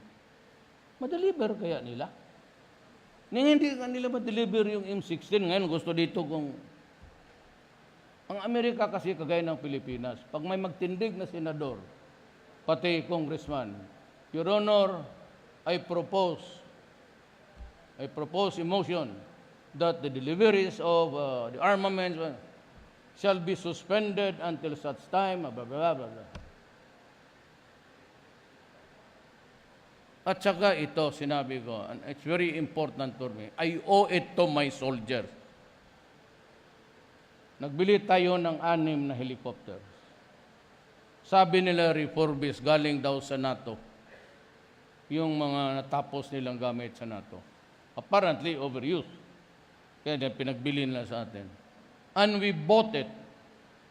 madeliver kaya nila? Hindi nila ma-deliver yung M16. Ngayon gusto dito kung... Ang Amerika kasi kagaya ng Pilipinas, pag may magtindig na senador, pati congressman, Your Honor, I propose a motion that the deliveries of the armaments shall be suspended until such time, blah, blah, blah, blah. At saka ito, sinabi ko, and it's very important for me, I owe it to my soldiers. Nagbili tayo ng 6 na helicopters. Sabi nila refurbished, galing daw sa NATO. Yung mga natapos nilang gamit sa NATO. Apparently overused. Kaya pinagbili nila sa atin. And we bought it.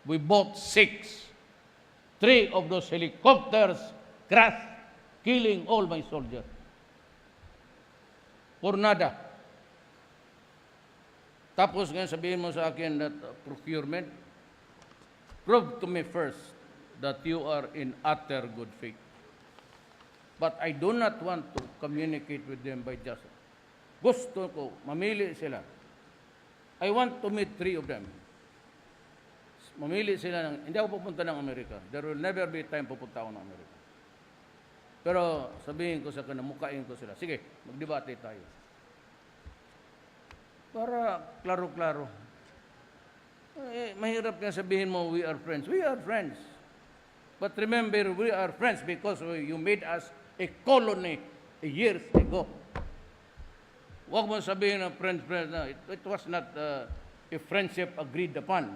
We bought 6. 3 of those helicopters crashed, killing all my soldiers. For nada. Tapos ngayon sabihin mo sa akin that procurement, prove to me first that you are in utter good faith. But I do not want to communicate with them by just, gusto ko, mamili sila. I want to meet 3 of them. Mamili sila ng, hindi ako pupunta ng Amerika. There will never be time pupunta ako ng Amerika. Pero sabihin ko sa kanila, mukain ko sila. Sige, magdebate tayo. Para klaro-klaro. Mahirap nga sabihin mo, we are friends. We are friends. But remember, we are friends because you made us a colony years ago. Huwag mo sabihin na friends. No, it was not a friendship agreed upon,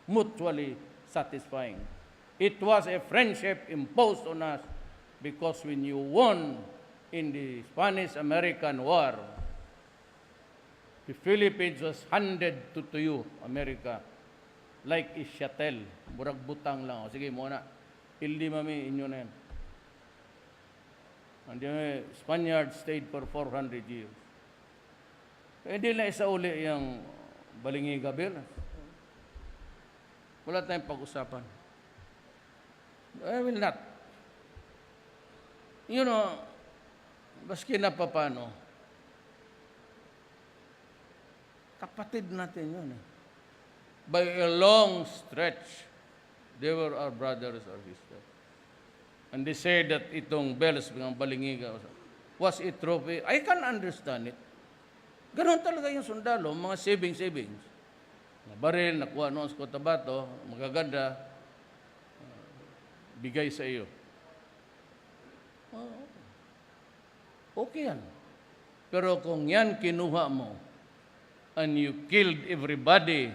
mutually satisfying. It was a friendship imposed on us because when you won in the Spanish-American War, the Philippines was handed to you, America, like a shuttle. Burag butang lang. O, sige, muna. Ildi mami, inyo na yan. And the Spaniards stayed for 400 years. Hindi na isauli yung Balingiga Bill. Wala tayong pag-usapan. I will not. You know, baski na pa paano, kapatid natin yun eh. By a long stretch, they were our brothers or sisters. And they say that itong bells ng Balingiga was a trophy. I can understand it. Ganon talaga yung sundalo, mga savings. Mga baril, nakuha noon sa Cotabato, magaganda, bigay sa iyo. Okay yan. Pero kung yan kinuha mo, and you killed everybody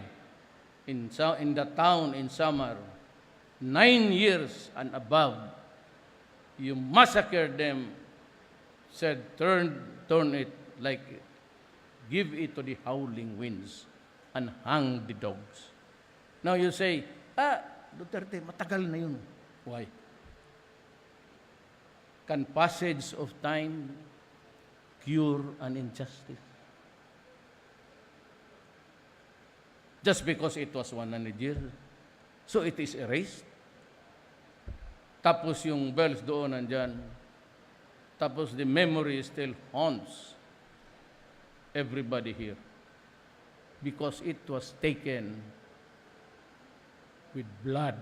in the town in summer, 9 years and above, you massacred them, said, turn it like, give it to the howling winds, and hang the dogs. Now you say, Duterte, matagal na yun. Why? Can passage of time cure an injustice? Just because it was 100 years, so it is erased? Tapos yung bells doon nandyan. Tapos the memory still haunts everybody here. Because it was taken with blood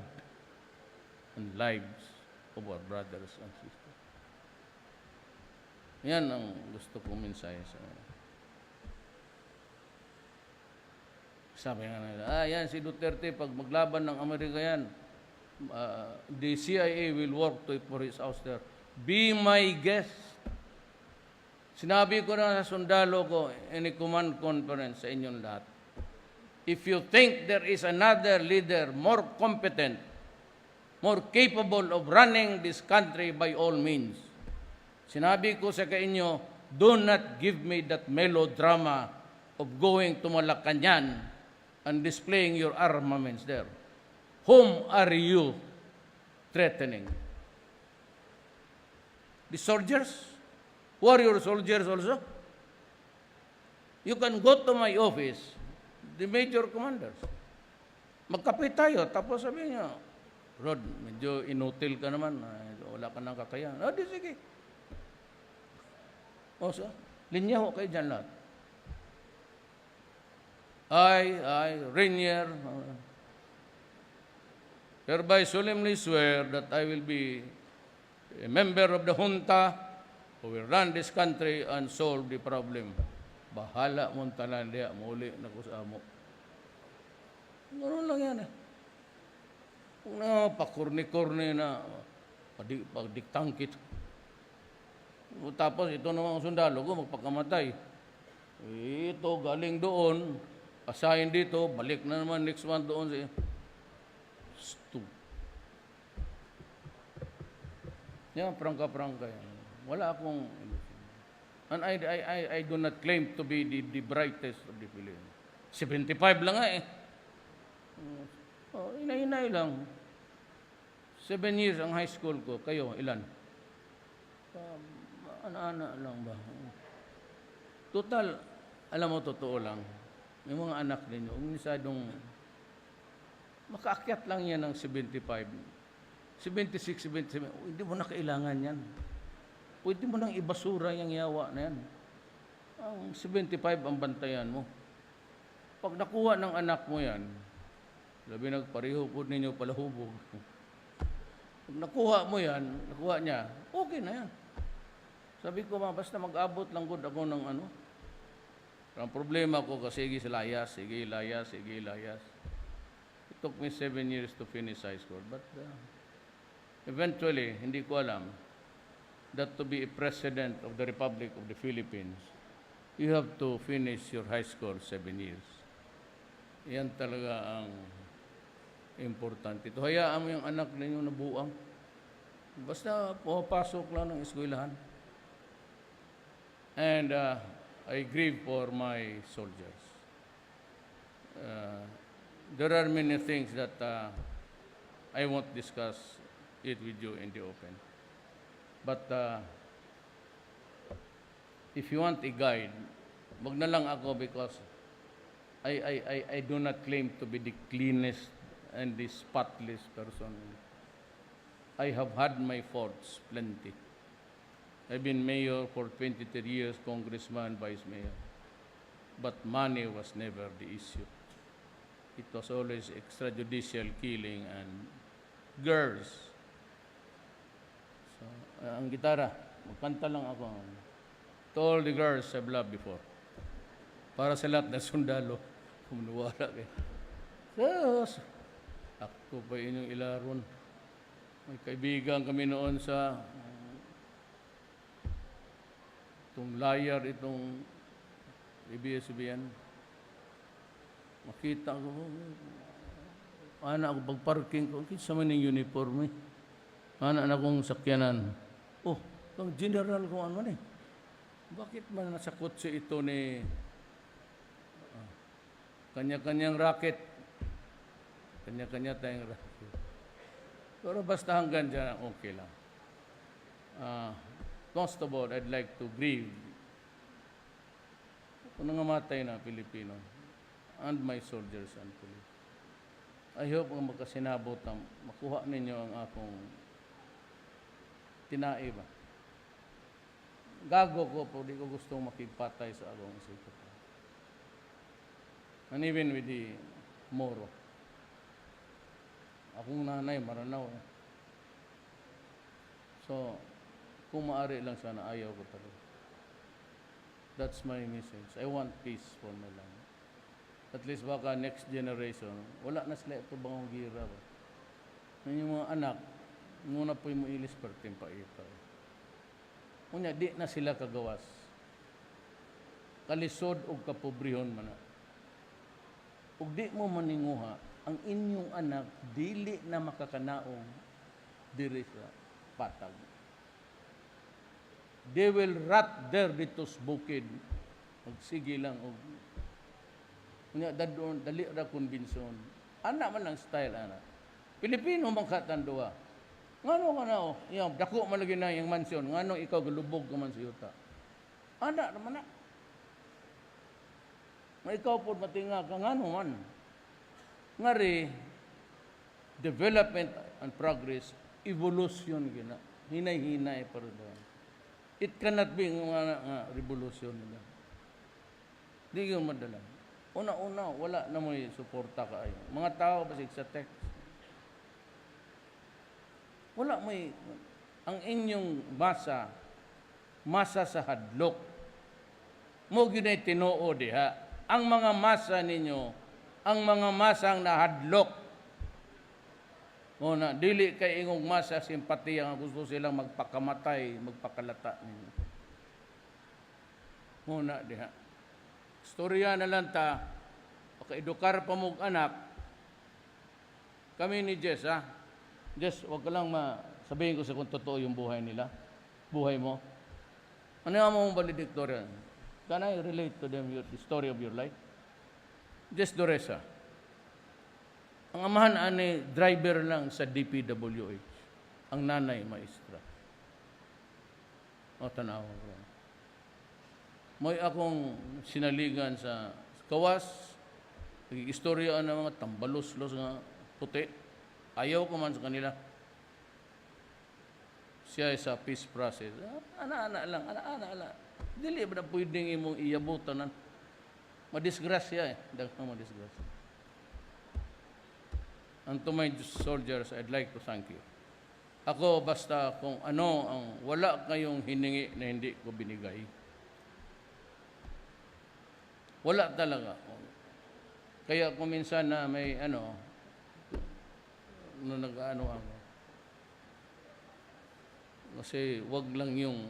and lives of our brothers and sisters. Yan ang gusto kong mensahe sa mga. Sabi nga nila, yan si Duterte, pag maglaban ng Amerika yan, the CIA will work for his ouster. Be my guest. Sinabi ko na sa sundalo ko in a command conference sa inyong lahat. If you think there is another leader more competent, more capable of running this country, by all means. Sinabi ko sa inyo, do not give me that melodrama of going to Malacanang and displaying your armaments there. Whom are you threatening? The soldiers? Who are your soldiers also? You can go to my office, the major commanders. Magkape tayo, tapos sabihin niyo, Rod, medyo inutil ka naman, wala ka nang kakayahan. Di sige. O so, linya ho kayo dyan lahat. I, Rainier, hereby solemnly swear that I will be a member of the junta who will run this country and solve the problem. Bahala mong talandia, muli na ko sa amo. Ganoon lang yan eh. Kung na pakurni-kurni na, pagdiktangkit. Tapos ito naman ang sundalo ko, magpakamatay. Ito, galing doon, assign dito, balik na naman next month doon siya. Yan, prangka-prangka yan. Wala akong... And I do not claim to be the brightest of the Philippines. 75 lang nga eh. Inay-inay lang. 7 years ang high school ko. Kayo, ilan? Ana-ana lang ba? Total, alam mo, totoo lang. yung mga anak ninyo, umisadong makaakyat lang yan ng 75, 76, 77, hindi mo na kailangan yan. Pwede mo nang ibasura yung yawa na yan. Ang 75 ang bantayan mo. Pag nakuha ng anak mo yan, labi nagpareho po ninyo palahubog. Pag nakuha mo yan, nakuha niya, okay na yan. Sabi ko, basta mag-abot lang good ako ng ano. Ang problema ko kasi sige layas. It took me 7 years to finish high school. But eventually, hindi ko alam that to be a president of the Republic of the Philippines, you have to finish your high school 7 years. Yan talaga ang importante. Ito, hayaan mo yung anak ninyo na buang. Basta pumapasok lang ng eskwelahan. And I grieve for my soldiers. There are many things that I won't discuss it with you in the open. But if you want a guide, wag na lang ako because I do not claim to be the cleanest and the spotless person. I have had my faults plenty. I've been mayor for 23 years, congressman, vice mayor. But money was never the issue. It was always extrajudicial killing and girls. So, ang gitara, magkanta lang ako. To all the girls I've loved before. Para sa lahat na sundalo, kumunuwala kayo. So, ako pa inyong ilaron. May kaibigan kami noon sa itong layar, itong ABS-CBN. Makita ko, ana ako pag-parking ko, kinsa man yung uniforme. Ana na kong sakyanan. Oh, ang general ko ano eh. Bakit man nasa kotse ito ni kanya-kanyang racket? Kanya-kanya tayong racket. Pero basta hanggang dyan, okay lang. Constable, I'd like to grieve kung nangamatay na Pilipino and my soldiers and police. I hope ang magkasinabot na makuha ninyo ang akong tinai ba. Gago ko po, di ko gustong makipatay sa akong isip. And even with the Moro. Akong nanay, Maranaw. So, kung maaari lang sana, ayaw ko talaga. That's my message. I want peace for my land. At least baka next generation, wala na sila ito bang gira ba? Yung mga anak, muna po yung ilis perting pa ito. Kunya, di na sila kagawas. Kalisod o kapobrihon man na. Ug di mo maninguha, ang inyong anak, dili na makakanaong diri sa patag. They will rot there dito sa bukid. Magsige lang. Kunya, dali ra konbensyon. Anak man lang style, anak. Pilipino man katandua. Ngano ka na, dako man lagi na yung mansyon. Ngano ikaw galubog ka man sa yuta. Anak naman na. Ikaw po matinga ka, ngano man. Ngari, development and progress, evolution gina. Hinay-hinay para doon. It cannot be nga revolution nila. Di yung madala. Una-una, wala na may suporta ka ay. Mga tao basig sa text. Wala may, ang inyong masa sa hadlok. Mo ginay tinoo diha. Ang mga masa ninyo, ang mga masang nahadlok. O na, dili kay ingong masa simpatiya nga gusto silang magpakamatay, magpakalata ninyo. Muna diha. Storya na lang ta, pakaedukar pa mong anak, kami ni Jess, ha? Jess, huwag ka lang sabihin ko sa kung totoo yung buhay nila. Buhay mo. Ano yung mong valedictorian? Can I relate to them the story of your life? Jess Doresa. Ang amahan ani driver lang sa DPWH. Ang nanay, maestra. O, tanawa ko. May akong sinaligan sa Kawas, Istorya ng mga tambalos-los nga puti. Ayaw ko man sa kanila. Siya ay sa peace process. Ana-ana lang, ana-ana. Dili ba na pwedeng imong iyabutan na madisgrasya eh. Daghang madisgrasya. And to my soldiers, I'd like to thank you. Ako basta kung ano ang wala kayong hiningi na hindi ko binigay. Wala talaga. Kaya kung minsan na may nag-ano ako. Kasi wag lang yung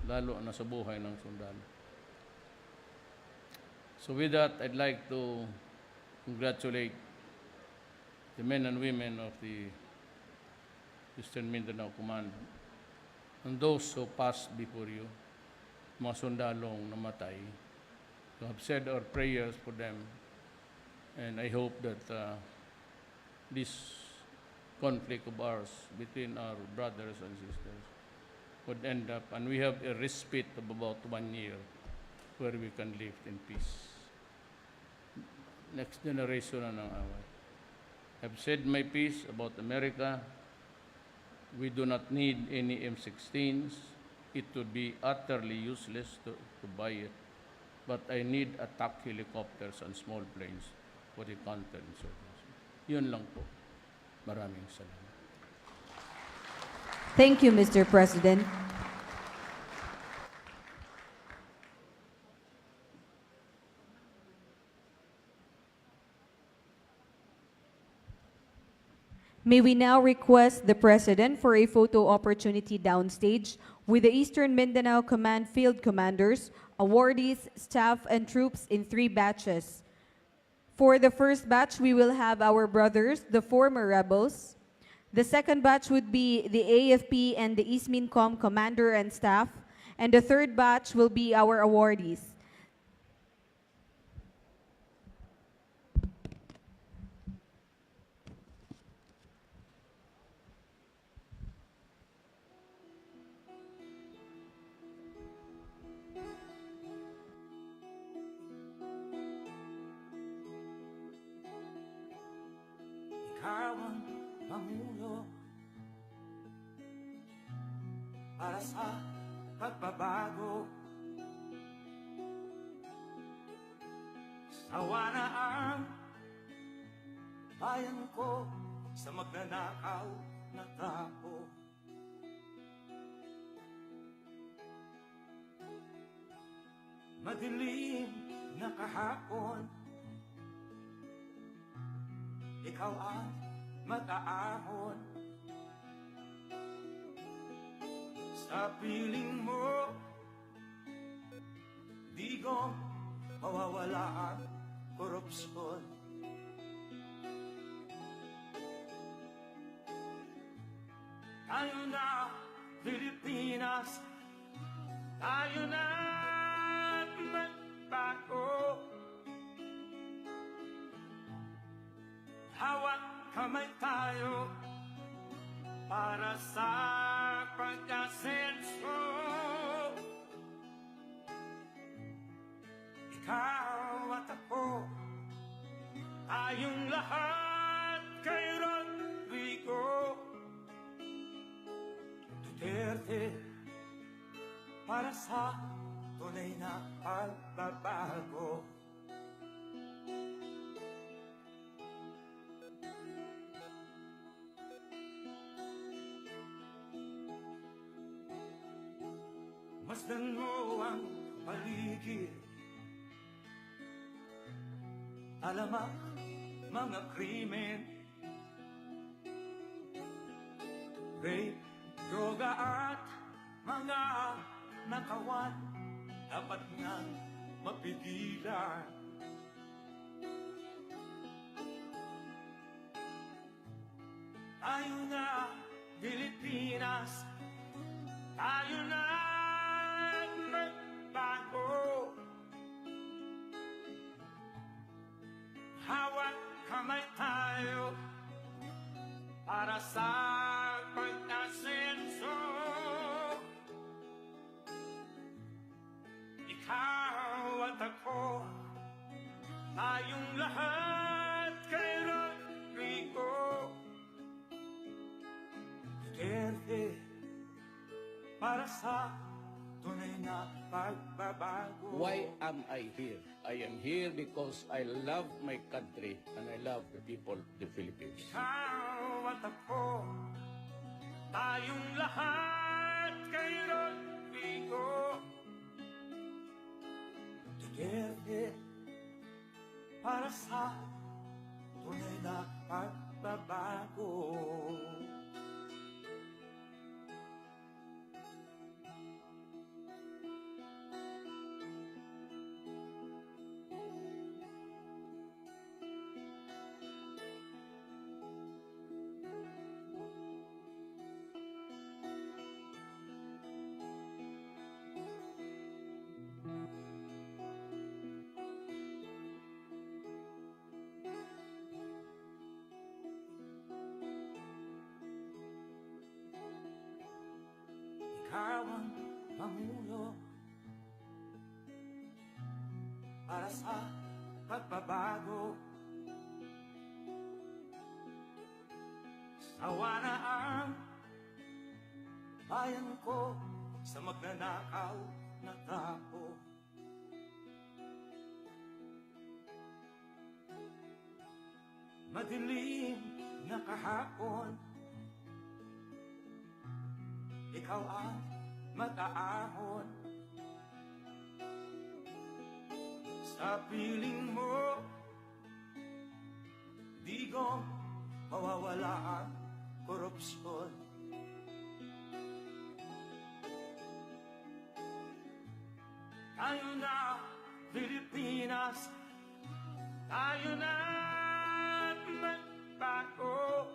lalo na sa buhay ng sundalo. So with that, I'd like to congratulate the men and women of the Eastern Mindanao Command and those who passed before you, mga sundalong namatay. We have said our prayers for them, and I hope that this conflict of ours between our brothers and sisters would end up, and we have a respite of about 1 year where we can live in peace. Next generation na ng away. I've said my piece about America. We do not need any M16s. It would be utterly useless to buy it. But I need attack helicopters and small planes for the counterinsurgency. Yun lang po. Maraming salamat. Thank you, Mr. President. May we now request the President for a photo opportunity downstage with the Eastern Mindanao Command Field Commanders, awardees, staff, and troops in 3 batches. For the first batch, we will have our brothers, the former rebels. The second batch would be the AFP and the EASTMINCOM commander and staff. And the third batch will be our awardees. Ikaw ang pangulo para sa pagbabago. Sawa na ang bayan ko sa magnanakaw na tao. Madilim na kahapon, ikaw ang mag-aahon. Sa piling mo, di ko mawawala ang korupsyon. Tayo na, Pilipinas, tayo na magbago. Hawak kamay tayo para sa pag-asenso. Ikaw at ako, tayong lahat kay Rodrigo. Duterte, para sa tunay na pagbabago. Masdan mo ang paligid, alamak mga krimen, rape, droga at mga nakawan, dapat nang mapigilan. Tayo na, Pilipinas, tayo na magbago. Hawak kamay tayo para sa pag-asenso. Ikaw at ako, tayong lahat para sa tunay na pagbabago. Why am I here? I am here because I love my country and I love the people of the Philippines. Ikaw at ako, tayong lahat kay Rodrigo. Duterte, para sa tunay na pagbabago. Ikaw ang Pangulo para sa pagbabago. Sawa na ang bayan ko sa magnanakaw na tao. Madilim na kahapon, ikaw ang mag-aahon. Sa piling mo, di ko mawawala ang korupsyon. Tayo na, Pilipinas, tayo na magbago.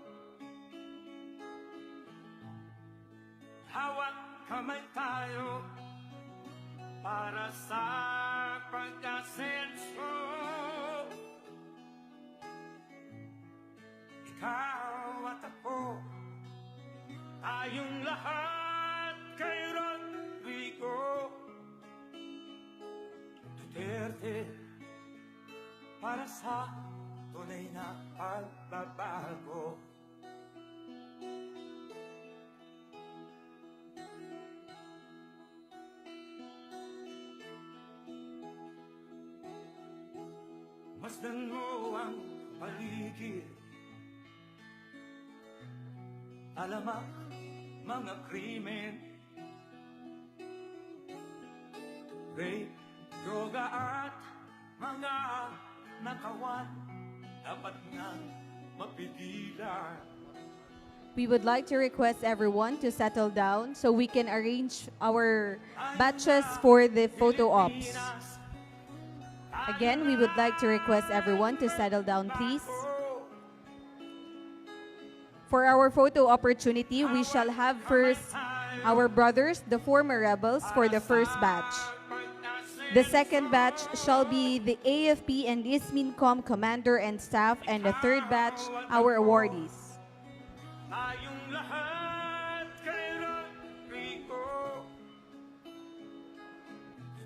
Hawak kamay tayo para sa pag-asenso. Ikaw at ako, tayong lahat kay Rodrigo. Duterte, para sa tunay na pagbabago. Masdan mo ang paligid, alamak mga krimen, rape, droga at mga nakawan, dapat nang mapigilan. We would like to request everyone to settle down so we can arrange our batches for the photo ops. Again, we would like to request everyone to settle down, please. For our photo opportunity, we shall have first our brothers, the former rebels, for the first batch. The second batch shall be the AFP and EASTMINCOM commander and staff, and the third batch, our awardees. Tayong lahat kay Rodrigo.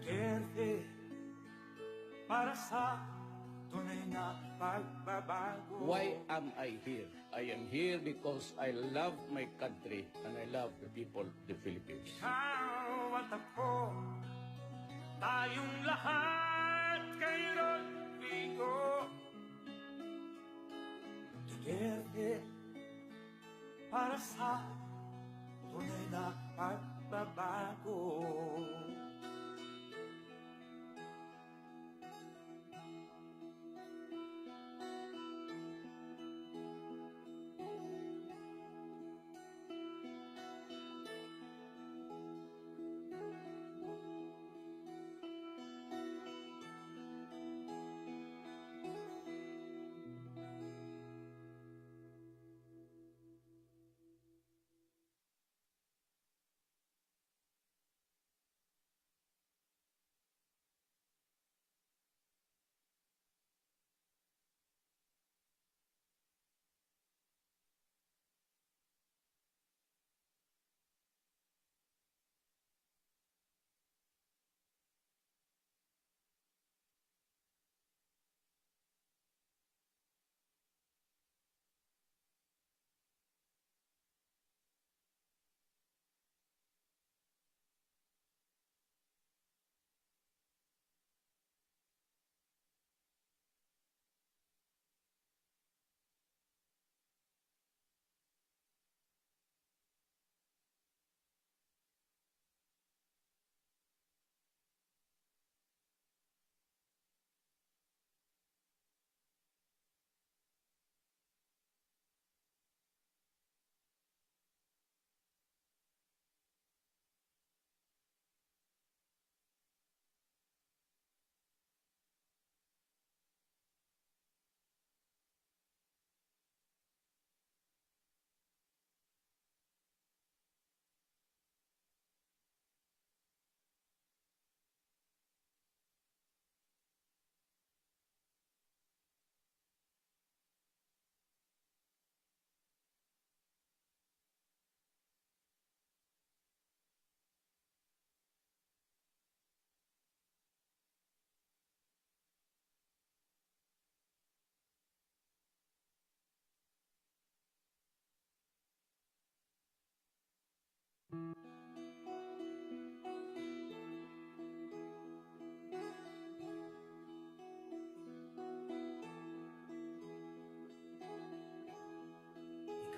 Duterte, para sa tunay na pagbabago. Why am I here? I am here because I love my country and I love the people of the Philippines. Ikaw at ako, tayong lahat kay Rodrigo. Duterte, para sa tunay na pagbabago.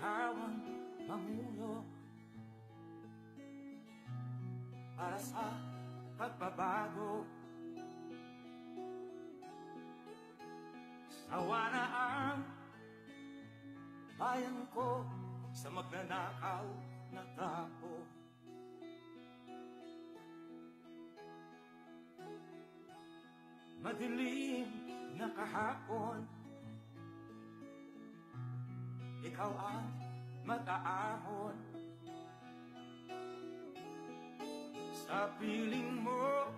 ikaw ang mamuno para sa pagbabago. Sawa na ang bayan ko sa magnanakaw na tao. Madilim na kahapon, ikaw ang mag-aahon. Sa piling mo,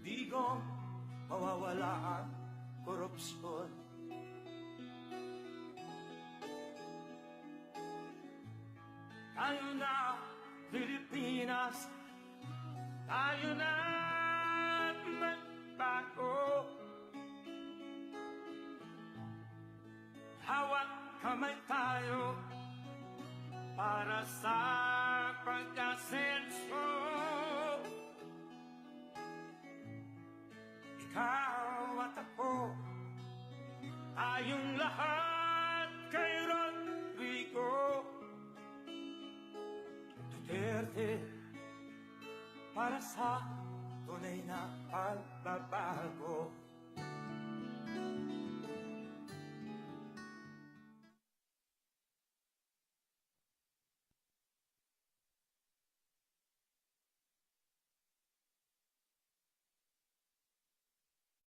di ko mawawala ang korupsyon. Tayo na, Pilipinas, tayo na magbago. Hawak kamay tayo para sa pag-asenso. Ikaw at ako, tayong lahat kay Rodrigo. Duterte, para sa tunay na pagbabago.